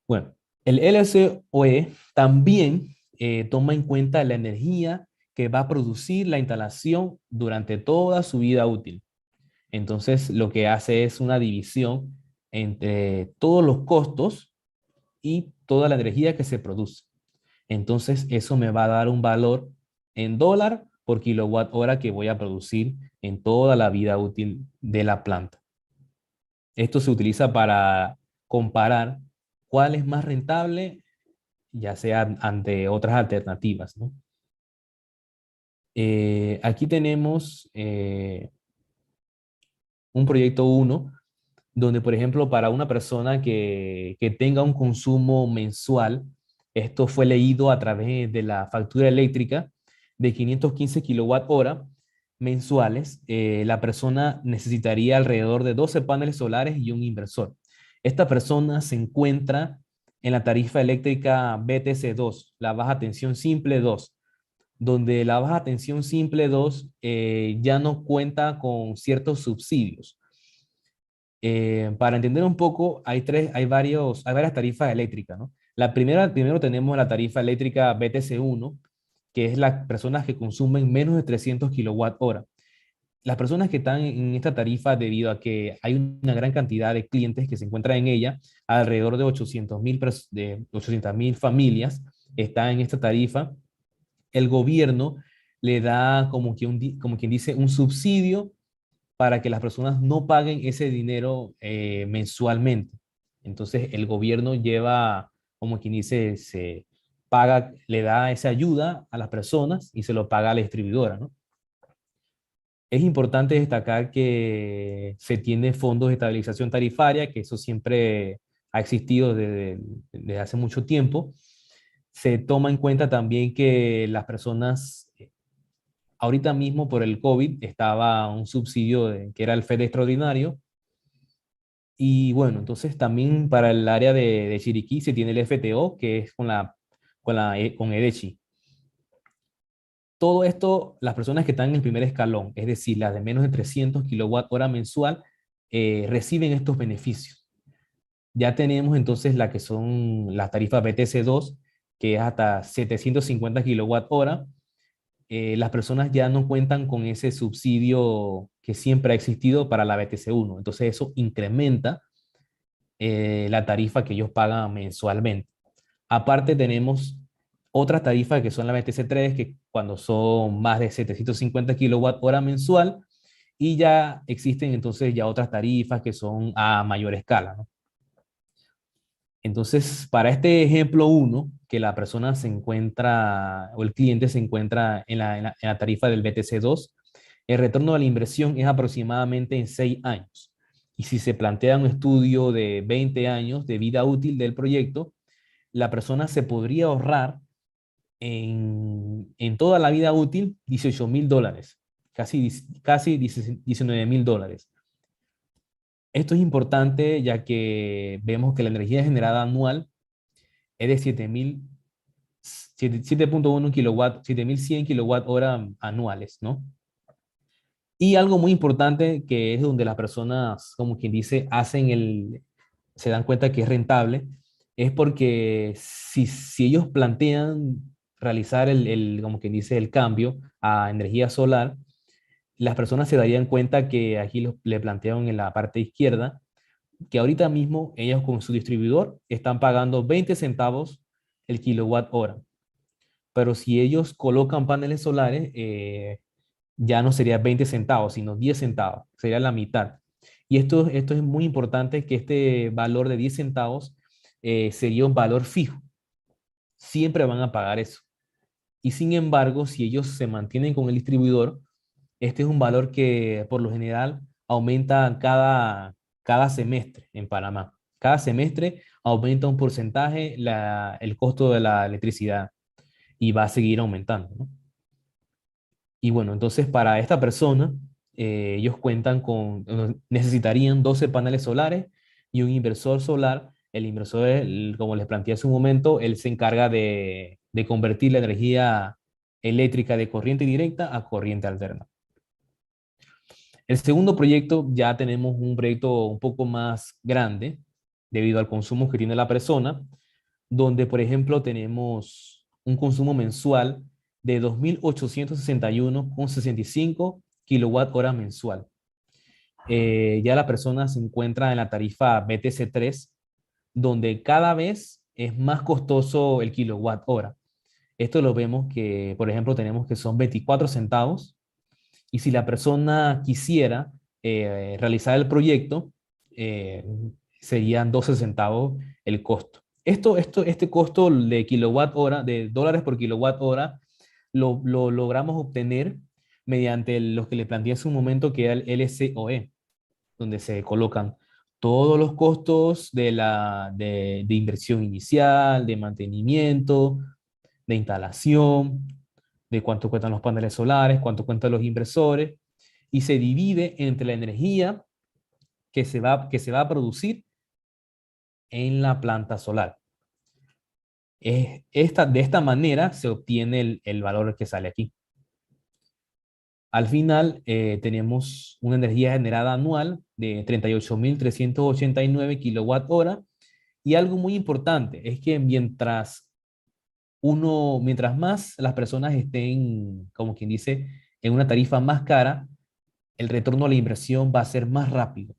Speaker 4: Bueno, el LCOE también toma en cuenta la energía que va a producir la instalación durante toda su vida útil. Entonces, lo que hace es una división entre todos los costos y toda la energía que se produce. Entonces, eso me va a dar un valor en dólar por kilowatt hora que voy a producir en toda la vida útil de la planta. Esto se utiliza para comparar cuál es más rentable, ya sea ante otras alternativas, ¿no? Aquí tenemos un proyecto 1, donde, por ejemplo, para una persona que tenga un consumo mensual, esto fue leído a través de la factura eléctrica de 515 kilowatt hora mensuales, la persona necesitaría alrededor de 12 paneles solares y un inversor. Esta persona se encuentra en la tarifa eléctrica BTC 2, la baja tensión simple 2, donde la baja tensión simple 2 ya no cuenta con ciertos subsidios. Para entender un poco, hay varias tarifas eléctricas, ¿no? Primero tenemos la tarifa eléctrica BTC1, que es las personas que consumen menos de 300 kilowatt hora. Las personas que están en esta tarifa, debido a que hay una gran cantidad de clientes que se encuentran en ella, alrededor de 800.000 familias están en esta tarifa, el gobierno le da como quien dice un subsidio para que las personas no paguen ese dinero mensualmente. Entonces el gobierno lleva, como quien dice, se paga, le da esa ayuda a las personas y se lo paga a la distribuidora, ¿no? Es importante destacar que se tiene fondos de estabilización tarifaria, que eso siempre ha existido desde hace mucho tiempo. Se toma en cuenta también que las personas, ahorita mismo por el COVID, estaba un subsidio que era el FED extraordinario. Y bueno, entonces también para el área de Chiriquí se tiene el FTO, que es con EDECHI. Todo esto, las personas que están en el primer escalón, es decir, las de menos de 300 kilowatt hora mensual, reciben estos beneficios. Ya tenemos entonces la que son las tarifas BTC2, que es hasta 750 kilowatt hora. Las personas ya no cuentan con ese subsidio que siempre ha existido para la BTC1. Entonces eso incrementa la tarifa que ellos pagan mensualmente. Aparte tenemos otras tarifas que son la BTC3, que cuando son más de 750 kilowatt hora mensual, y ya existen entonces ya otras tarifas que son a mayor escala, ¿no? Entonces, para este ejemplo 1, que la persona se encuentra, o el cliente se encuentra en la tarifa del BTC2, el retorno de la inversión es aproximadamente en 6 años. Y si se plantea un estudio de 20 años de vida útil del proyecto, la persona se podría ahorrar en toda la vida útil $18,000, casi $19,000. Esto es importante ya que vemos que la energía generada anual es de 7.1 kilowatt, 7.100 kilowatt hora anuales, ¿no? Y algo muy importante que es donde las personas, como quien dice, se dan cuenta que es rentable, es porque si ellos plantean realizar como quien dice, el cambio a energía solar, las personas se darían cuenta que aquí le plantearon en la parte izquierda, que ahorita mismo ellos con su distribuidor están pagando 20 centavos el kilowatt hora. Pero si ellos colocan paneles solares, ya no sería 20 centavos, sino 10 centavos, sería la mitad. Y esto es muy importante, que este valor de 10 centavos sería un valor fijo. Siempre van a pagar eso. Y sin embargo, si ellos se mantienen con el distribuidor, este es un valor que por lo general aumenta cada semestre en Panamá. Cada semestre aumenta un porcentaje el costo de la electricidad y va a seguir aumentando, ¿no? Y bueno, entonces para esta persona, ellos necesitarían 12 paneles solares y un inversor solar. El inversor, como les planteé hace un momento, él se encarga de convertir la energía eléctrica de corriente directa a corriente alterna. El segundo proyecto, ya tenemos un proyecto un poco más grande, debido al consumo que tiene la persona, donde, por ejemplo, tenemos un consumo mensual de 2.861,65 kilowatt hora mensual. Ya la persona se encuentra en la tarifa BTC3, donde cada vez es más costoso el kilowatt hora. Esto lo vemos que, por ejemplo, tenemos que son 24 centavos, y si la persona quisiera realizar el proyecto, serían 12 centavos el costo. Este costo de kilowatt hora, de dólares por kilowatt hora, lo logramos obtener mediante lo que le planteé hace un momento, que era el LCOE, donde se colocan todos los costos de inversión inicial, de mantenimiento, de instalación, de cuánto cuestan los paneles solares, cuánto cuestan los inversores, y se divide entre la energía que se va a producir en la planta solar. De esta manera se obtiene el valor que sale aquí. Al final tenemos una energía generada anual de 38.389 kilowatt hora, y algo muy importante es que mientras más las personas estén, como quien dice, en una tarifa más cara, el retorno a la inversión va a ser más rápido.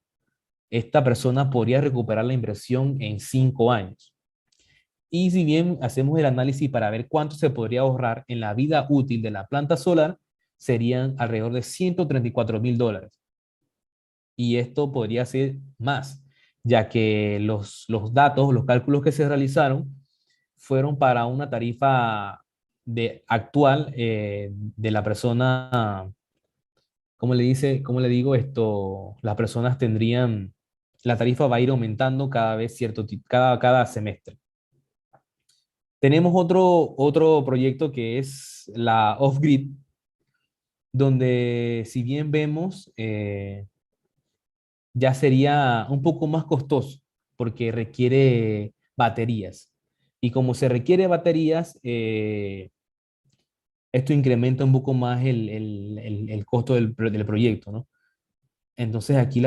Speaker 4: Esta persona podría recuperar la inversión en 5 años. Y si bien hacemos el análisis para ver cuánto se podría ahorrar en la vida útil de la planta solar, serían alrededor de $134,000. Y esto podría ser más, ya que los datos, los cálculos que se realizaron fueron para una tarifa actual de la persona. ¿Cómo le digo esto? Las personas tendrían, la tarifa va a ir aumentando cada vez cada semestre. Tenemos otro proyecto que es la off-grid, donde si bien vemos, ya sería un poco más costoso porque requiere baterías. Y como se requiere baterías, esto incrementa un poco más el costo del proyecto, ¿no? Entonces aquí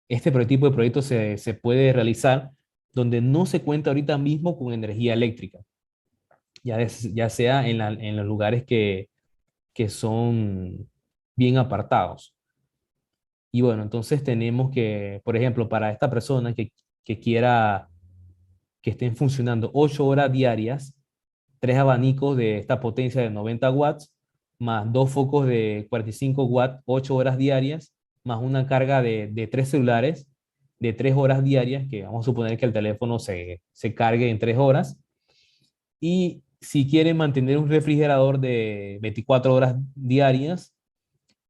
Speaker 4: este tipo de proyecto se puede realizar donde no se cuenta ahorita mismo con energía eléctrica, ya sea en los lugares que son bien apartados. Y bueno, entonces tenemos que, por ejemplo, para esta persona que quiera que estén funcionando 8 horas diarias, 3 abanicos de esta potencia de 90 watts, más 2 focos de 45 watts, 8 horas diarias, más una carga de 3 celulares de 3 horas diarias, que vamos a suponer que el teléfono se cargue en 3 horas. Y si quieren mantener un refrigerador de 24 horas diarias,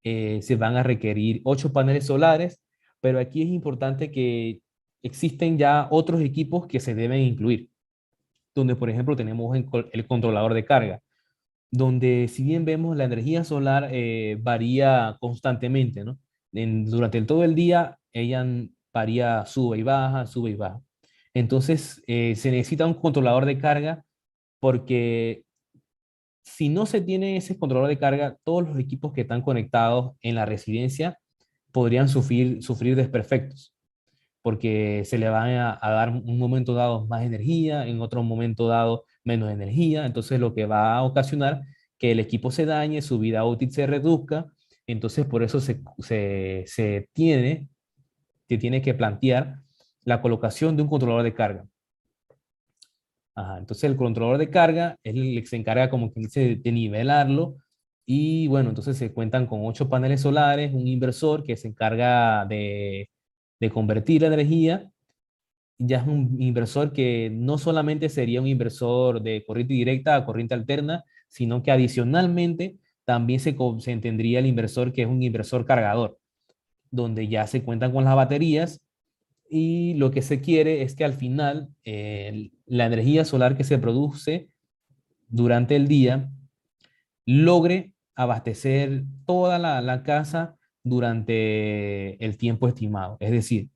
Speaker 4: se van a requerir 8 paneles solares, pero aquí es importante que existen ya otros equipos que se deben incluir, donde por ejemplo tenemos el controlador de carga, donde si bien vemos la energía solar varía constantemente, ¿no? Durante todo el día ella varía, sube y baja, sube y baja. Entonces se necesita un controlador de carga porque si no se tiene ese controlador de carga, todos los equipos que están conectados en la residencia podrían sufrir desperfectos, porque se le van a dar un momento dado más energía, en otro momento dado menos energía, entonces lo que va a ocasionar que el equipo se dañe, su vida útil se reduzca, entonces por eso se tiene que plantear la colocación de un controlador de carga. Ajá, entonces el controlador de carga es el que se encarga, como que dice, de nivelarlo. Y bueno, entonces se cuentan con 8 paneles solares, un inversor que se encarga de convertir la energía. Ya es un inversor que no solamente sería un inversor de corriente directa a corriente alterna, sino que adicionalmente también se entendería el inversor que es un inversor cargador, donde ya se cuentan con las baterías, y lo que se quiere es que al final la energía solar que se produce durante el día logre abastecer toda la casa durante el tiempo estimado. Es decir,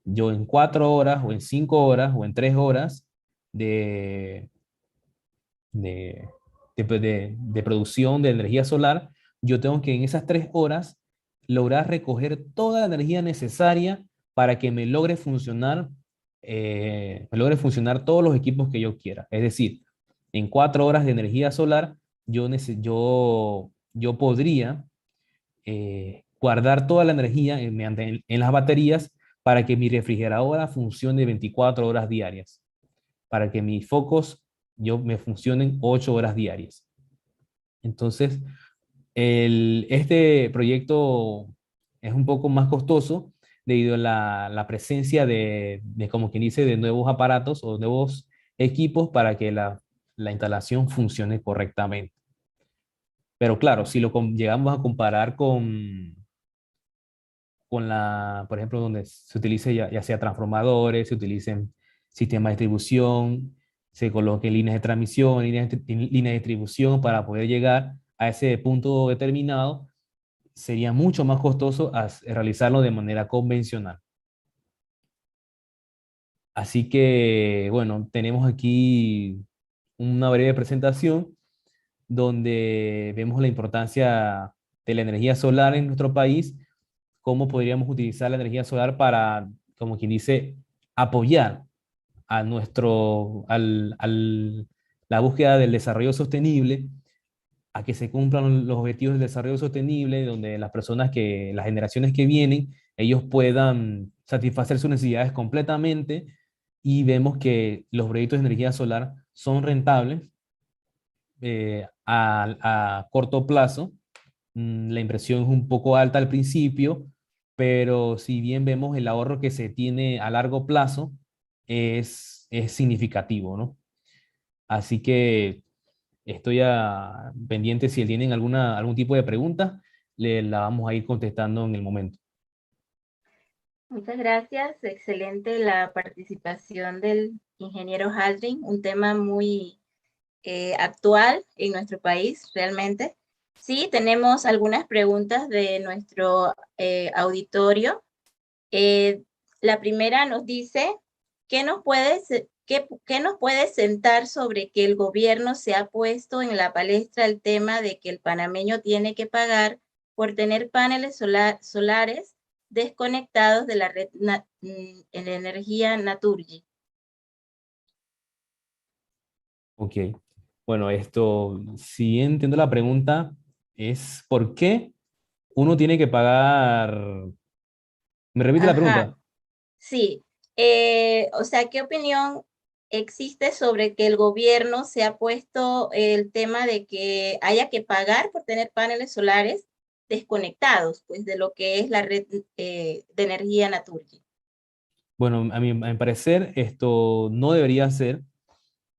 Speaker 4: yo en 4 horas o en 5 horas o en 3 horas de, de, de producción de energía solar, yo tengo que en esas 3 horas lograr recoger toda la energía necesaria para que me logre funcionar todos los equipos que yo quiera. Es decir, en 4 horas de energía solar, yo podría guardar toda la energía en las baterías para que mi refrigeradora funcione 24 horas diarias, para que mis focos me funcionen 8 horas diarias. Entonces, este proyecto es un poco más costoso debido a la presencia como quien dice, de nuevos aparatos o nuevos equipos para que la instalación funcione correctamente. Pero claro, si llegamos a comparar por ejemplo, donde se utilice ya sea transformadores, se utilicen sistemas de distribución, se coloquen líneas de transmisión, líneas de distribución para poder llegar a ese punto determinado, sería mucho más costoso realizarlo de manera convencional. Así que, bueno, tenemos aquí una breve presentación donde vemos la importancia de la energía solar en nuestro país, cómo podríamos utilizar la energía solar para, como quien dice, apoyar a la búsqueda del desarrollo sostenible, a que se cumplan los objetivos del desarrollo sostenible, donde las generaciones que vienen, ellos puedan satisfacer sus necesidades completamente, y vemos que los proyectos de energía solar son rentables a corto plazo. La inversión es un poco alta al principio, pero si bien vemos el ahorro que se tiene a largo plazo, es significativo, ¿no? Así que estoy pendiente si tienen algún tipo de pregunta, la vamos a ir contestando en el momento.
Speaker 3: Muchas gracias. Excelente la participación del ingeniero Haldrin, un tema muy actual en nuestro país, realmente. Sí, tenemos algunas preguntas de nuestro auditorio. La primera nos dice, ¿qué nos puede sentar sobre que el gobierno se ha puesto en la palestra el tema de que el panameño tiene que pagar por tener paneles solares desconectados de la red en energía Naturgy?
Speaker 4: Ok. Bueno, si entiendo la pregunta, es ¿por qué uno tiene que pagar? ¿Me repite la
Speaker 3: Ajá,
Speaker 4: pregunta?
Speaker 3: sí. O sea, ¿qué opinión existe sobre que el gobierno se ha puesto el tema de que haya que pagar por tener paneles solares desconectados, pues, de lo que es la red de energía Naturgy?
Speaker 4: Bueno, a mi parecer, esto no debería ser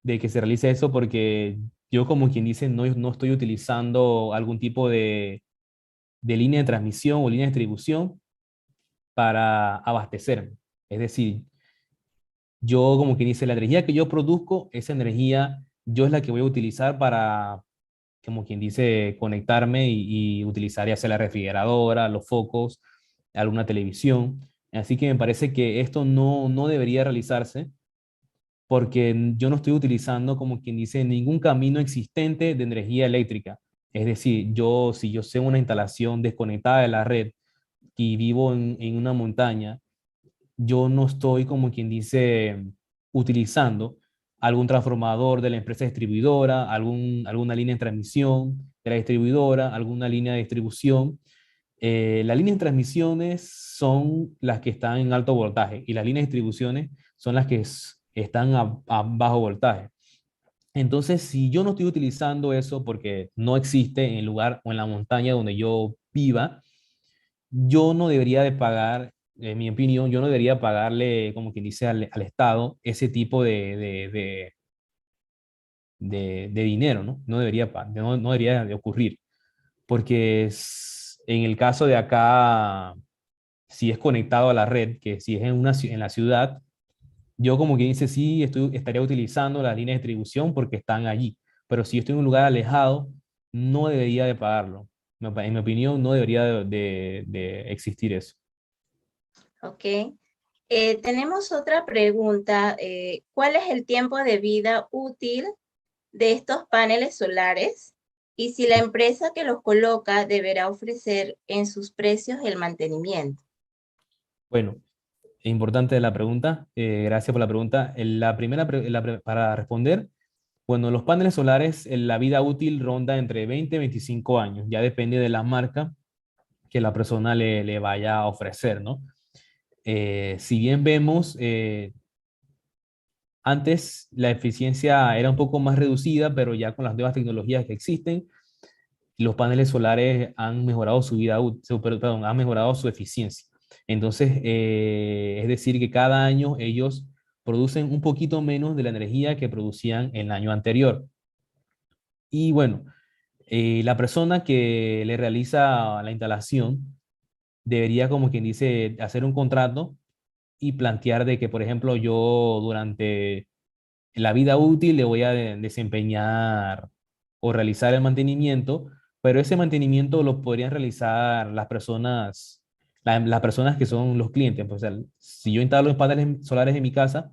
Speaker 4: de que se realice eso, porque yo, como quien dice, no estoy utilizando algún tipo de línea de transmisión o línea de distribución para abastecerme. Es decir, yo, como quien dice, la energía que yo produzco, esa energía yo es la que voy a utilizar para, como quien dice, conectarme y utilizar ya sea la refrigeradora, los focos, alguna televisión. Así que me parece que esto no debería realizarse, porque yo no estoy utilizando, como quien dice, ningún camino existente de energía eléctrica. Es decir, si yo sé una instalación desconectada de la red y vivo en una montaña, yo no estoy, como quien dice, utilizando algún transformador de la empresa distribuidora, alguna línea de transmisión de la distribuidora, alguna línea de distribución. Las líneas de transmisiones son las que están en alto voltaje, y las líneas de distribuciones son las que están a bajo voltaje. Entonces, si yo no estoy utilizando eso porque no existe en el lugar o en la montaña donde yo viva, yo no debería de pagar, en mi opinión, yo no debería pagarle, como quien dice, al Estado ese tipo de dinero, ¿no? No debería de ocurrir, porque en el caso de acá, si es conectado a la red, que si es en la ciudad, yo, como quien dice, sí estaría utilizando las líneas de distribución porque están allí, pero si yo estoy en un lugar alejado, no debería de pagarlo. En mi opinión, no debería de existir eso.
Speaker 3: Ok. Tenemos otra pregunta. ¿Cuál es el tiempo de vida útil de estos paneles solares? Y si la empresa que los coloca deberá ofrecer en sus precios el mantenimiento.
Speaker 4: Bueno, es importante la pregunta. Gracias por la pregunta. Para responder, bueno, los paneles solares, la vida útil ronda entre 20 y 25 años. Ya depende de la marca que la persona le vaya a ofrecer, ¿no? Si bien vemos, antes la eficiencia era un poco más reducida, pero ya con las nuevas tecnologías que existen, los paneles solares han mejorado su vida útil, perdón, han mejorado su eficiencia. Entonces, es decir, que cada año ellos producen un poquito menos de la energía que producían el año anterior. Y bueno, la persona que le realiza la instalación debería, como quien dice, hacer un contrato y plantear de que, por ejemplo, yo durante la vida útil le voy a desempeñar o realizar el mantenimiento, pero ese mantenimiento lo podrían realizar las personas que son los clientes. Pues, o sea, si yo instalo paneles solares en mi casa,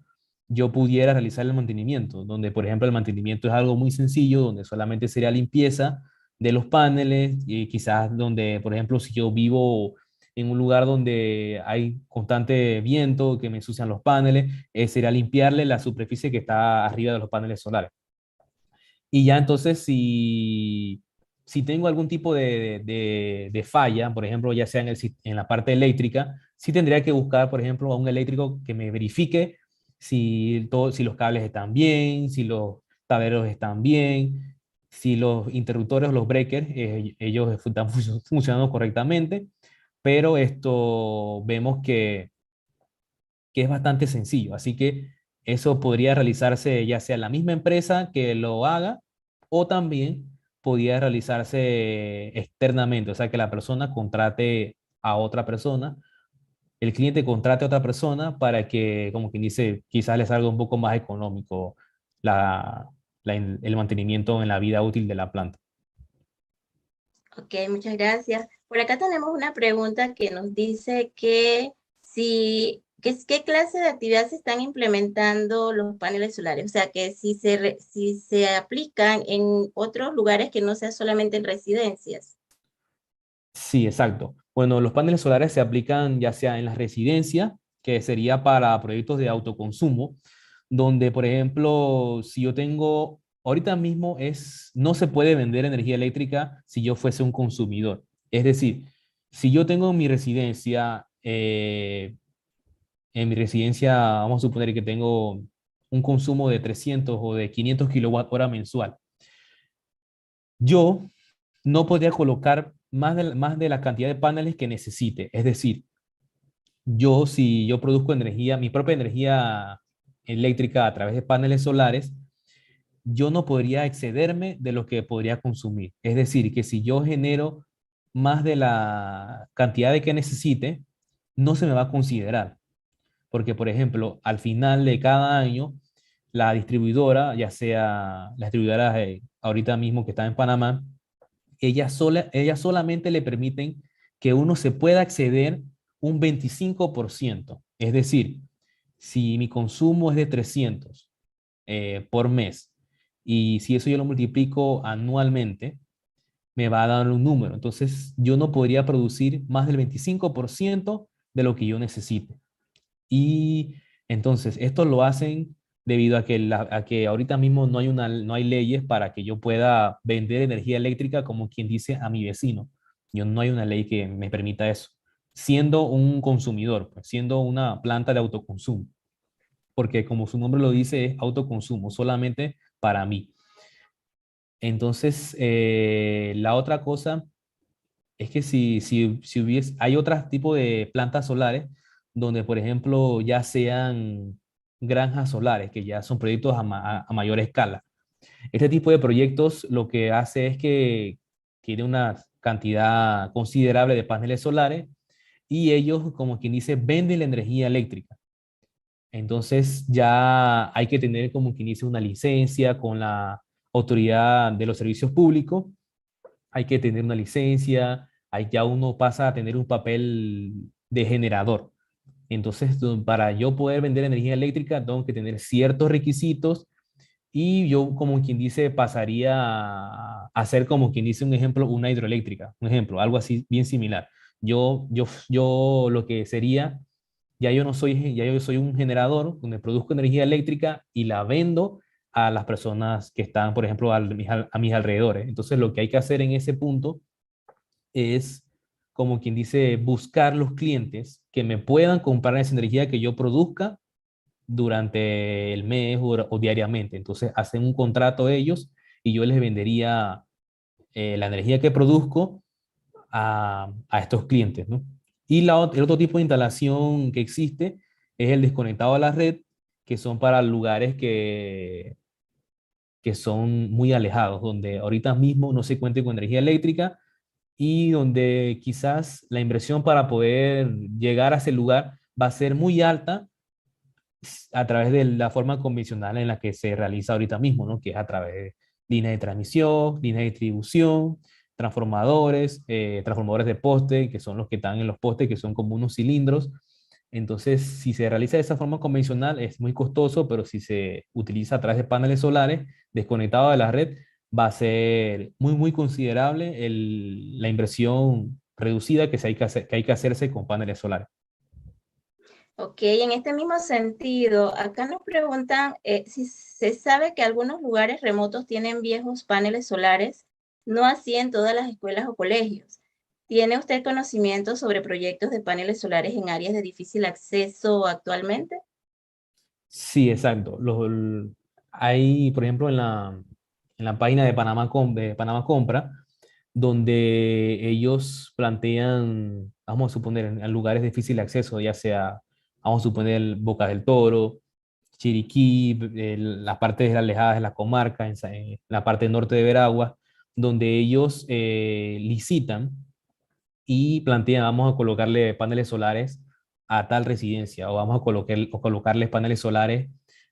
Speaker 4: yo pudiera realizar el mantenimiento, donde por ejemplo el mantenimiento es algo muy sencillo, donde solamente sería limpieza de los paneles y quizás donde, por ejemplo, si yo vivo en un lugar donde hay constante viento que me ensucian los paneles, sería limpiarle la superficie que está arriba de los paneles solares. Y ya entonces, si tengo algún tipo de falla, por ejemplo, ya sea en la parte eléctrica, sí tendría que buscar, por ejemplo, a un eléctrico que me verifique si los cables están bien, si los tableros están bien, si los interruptores o los breakers, ellos están funcionando correctamente, pero esto vemos que es bastante sencillo. Así que eso podría realizarse ya sea la misma empresa que lo haga o también podría realizarse externamente, o sea, que la persona contrate a otra persona, el cliente contrate a otra persona para que, como quien dice, quizás les salga un poco más económico el mantenimiento en la vida útil de la planta.
Speaker 3: Ok, muchas gracias. Por acá tenemos una pregunta que nos dice que qué clase de actividad se están implementando los paneles solares, o sea, que si se aplican en otros lugares que no sea solamente en residencias.
Speaker 4: Sí, exacto. Bueno, los paneles solares se aplican ya sea en las residencias, que sería para proyectos de autoconsumo, donde, por ejemplo, si yo tengo, ahorita mismo no se puede vender energía eléctrica si yo fuese un consumidor. Es decir, si yo tengo en mi residencia, vamos a suponer que tengo un consumo de 300 o de 500 kilowatt hora mensual, yo no podría colocar más de la cantidad de paneles que necesite. Es decir, si yo produzco energía, mi propia energía eléctrica a través de paneles solares, yo no podría excederme de lo que podría consumir. Es decir, que si yo genero más de la cantidad de que necesite, no se me va a considerar. Porque, por ejemplo, al final de cada año, la distribuidora, ya sea la distribuidora ahorita mismo que está en Panamá, ellas solamente le permiten que uno se pueda acceder un 25%. Es decir, si mi consumo es de 300 por mes y si eso yo lo multiplico anualmente, me va a dar un número. Entonces, yo no podría producir más del 25% de lo que yo necesite. Y entonces, esto lo hacen debido a que ahorita mismo no hay leyes para que yo pueda vender energía eléctrica como quien dice a mi vecino. No hay una ley que me permita eso, siendo un consumidor, pues, siendo una planta de autoconsumo, porque como su nombre lo dice, es autoconsumo, solamente para mí. Entonces, la otra cosa es que hay otros tipos de plantas solares donde, por ejemplo, ya sean granjas solares, que ya son proyectos a mayor escala. Este tipo de proyectos lo que hace es que tiene una cantidad considerable de paneles solares y ellos, como quien dice, venden la energía eléctrica. Entonces ya hay que tener, como quien dice, una licencia con la autoridad de los servicios públicos, hay que tener una licencia, ahí ya uno pasa a tener un papel de generador. Entonces, para yo poder vender energía eléctrica, tengo que tener ciertos requisitos y yo, como quien dice, pasaría a hacer, como quien dice, un ejemplo, una hidroeléctrica, un ejemplo, algo así bien similar. Yo lo que sería, ya yo soy un generador donde produzco energía eléctrica y la vendo a las personas que están, por ejemplo, a mis alrededores. Entonces, lo que hay que hacer en ese punto es, como quien dice, buscar los clientes que me puedan comprar esa energía que yo produzca durante el mes o diariamente. Entonces, hacen un contrato ellos y yo les vendería la energía que produzco a estos clientes, ¿no? Y el otro tipo de instalación que existe es el desconectado a la red, que son para lugares que son muy alejados, donde ahorita mismo no se cuente con energía eléctrica y donde quizás la inversión para poder llegar a ese lugar va a ser muy alta a través de la forma convencional en la que se realiza ahorita mismo, ¿no? Que es a través de líneas de transmisión, líneas de distribución, transformadores de poste, que son los que están en los postes, que son como unos cilindros, Entonces, si se realiza de esa forma convencional, es muy costoso, pero si se utiliza a través de paneles solares desconectados de la red, va a ser muy, muy considerable la inversión reducida que hay que hacerse con paneles solares.
Speaker 3: Ok, en este mismo sentido, acá nos preguntan si se sabe que algunos lugares remotos tienen viejos paneles solares, no así en todas las escuelas o colegios. ¿Tiene usted conocimiento sobre proyectos de paneles solares en áreas de difícil acceso actualmente?
Speaker 4: Sí, exacto. Hay, por ejemplo, en la página de de Panamá Compra, donde ellos plantean, vamos a suponer, en lugares de difícil acceso, ya sea, vamos a suponer, Boca del Toro, Chiriquí, las partes alejadas de la comarca, en la parte norte de Veragua, donde ellos licitan y plantean, vamos a colocarle paneles solares a tal residencia, o vamos a colocarles paneles solares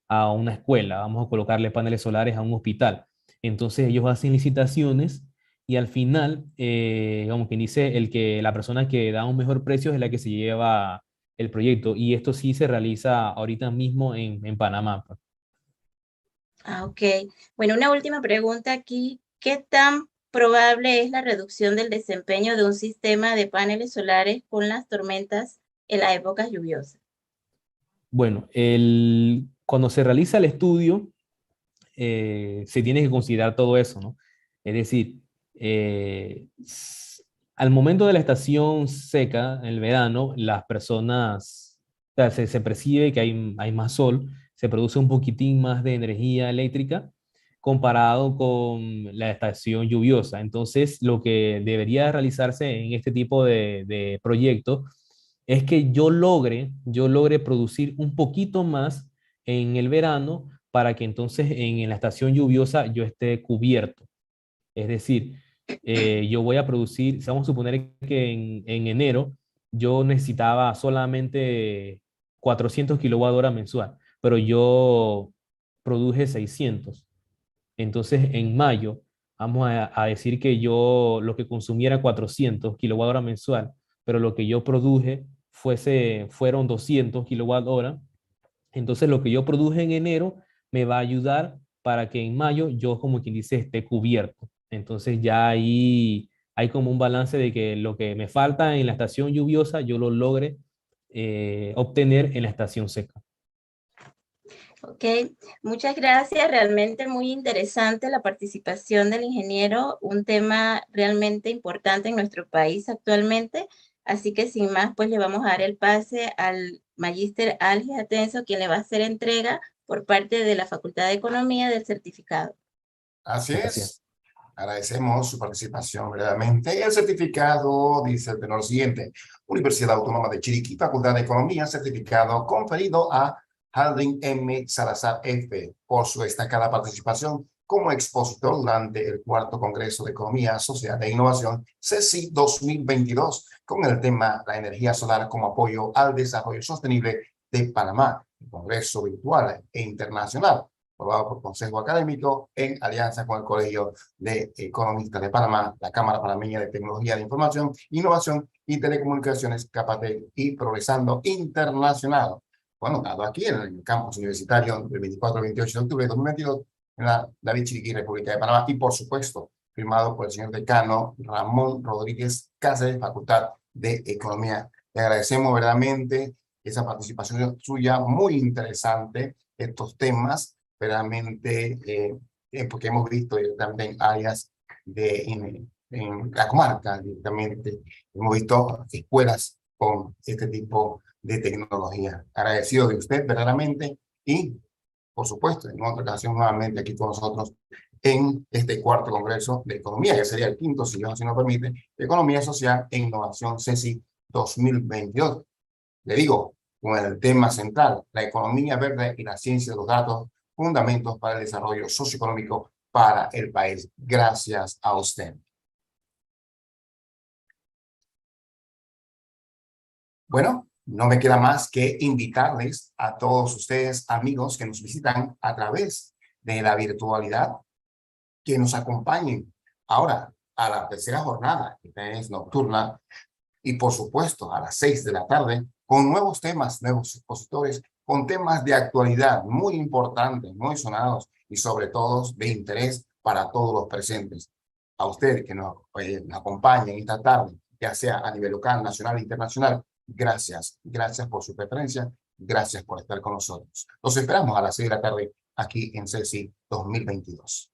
Speaker 4: a una escuela, vamos a colocarle paneles solares a un hospital. Entonces ellos hacen licitaciones y al final, como quien dice, la persona que da un mejor precio es la que se lleva el proyecto. Y esto sí se realiza ahorita mismo en Panamá, pues.
Speaker 3: Ah, ok. Bueno, una última pregunta aquí. ¿Qué tan probable es la reducción del desempeño de un sistema de paneles solares con las tormentas en las épocas lluviosas?
Speaker 4: Bueno, cuando se realiza el estudio, se tiene que considerar todo eso, ¿no? Es decir, al momento de la estación seca, en el verano, las personas, o sea, se percibe que hay más sol, se produce un poquitín más de energía eléctrica comparado con la estación lluviosa. Entonces, lo que debería realizarse en este tipo de proyectos es que yo logre producir un poquito más en el verano para que entonces en la estación lluviosa yo esté cubierto. Es decir, yo voy a producir, vamos a suponer que en enero yo necesitaba solamente 400 kWh mensual, pero yo produje 600. Entonces en mayo vamos a decir que yo lo que consumiera 400 kWh mensual, pero lo que yo produje fueron 200 kWh. Entonces, lo que yo produje en enero me va a ayudar para que en mayo yo, como quien dice, esté cubierto. Entonces, ya ahí hay como un balance de que lo que me falta en la estación lluviosa, yo lo logre obtener en la estación seca.
Speaker 3: Ok, muchas gracias. Realmente muy interesante la participación del ingeniero, un tema realmente importante en nuestro país actualmente. Así que sin más, pues le vamos a dar el pase al magíster Alges Atenso, quien le va a hacer entrega por parte de la Facultad de Economía del certificado.
Speaker 2: Así
Speaker 4: Gracias.
Speaker 2: es. Agradecemos su participación, verdaderamente. El certificado dice el tenor siguiente: Universidad Autónoma de Chiriquí, Facultad de Economía, certificado conferido a Haldin M. Salazar F. por su destacada participación como expositor durante el cuarto Congreso de Economía, Sociedad e Innovación, CESI 2022, con el tema La energía solar como apoyo al desarrollo sostenible de Panamá, un congreso virtual e internacional, aprobado por Consejo Académico en alianza con el Colegio de Economistas de Panamá, la Cámara Panameña de Tecnología de Información, Innovación y Telecomunicaciones, Capatec y Progresando Internacional. Bueno, dado aquí en el campus universitario del 24 al 28 de octubre de 2022, en la David Chiriquí, República de Panamá, y por supuesto, firmado por el señor decano Ramón Rodríguez Cáceres, Facultad de Economía. Le agradecemos verdaderamente esa participación suya, muy interesante, estos temas verdaderamente, porque hemos visto también áreas en la comarca directamente, hemos visto escuelas con este tipo de tecnología. Agradecido de usted verdaderamente y, por supuesto, en otra ocasión nuevamente aquí con nosotros en este cuarto Congreso de Economía, que sería el quinto, si Dios así nos permite, de Economía Social e Innovación CESI 2022. Le digo, con el tema central, la economía verde y la ciencia de los datos, fundamentos para el desarrollo socioeconómico para el país. Gracias a usted. Bueno, no me queda más que invitarles a todos ustedes, amigos que nos visitan a través de la virtualidad, que nos acompañen ahora a la tercera jornada, que es nocturna, y por supuesto a las 6 de la tarde, con nuevos temas, nuevos expositores, con temas de actualidad muy importantes, muy sonados y sobre todo de interés para todos los presentes. A usted que nos acompaña en esta tarde, ya sea a nivel local, nacional e internacional, gracias. Gracias por su preferencia. Gracias por estar con nosotros. Los esperamos a las 6 de la tarde aquí en CESI 2022.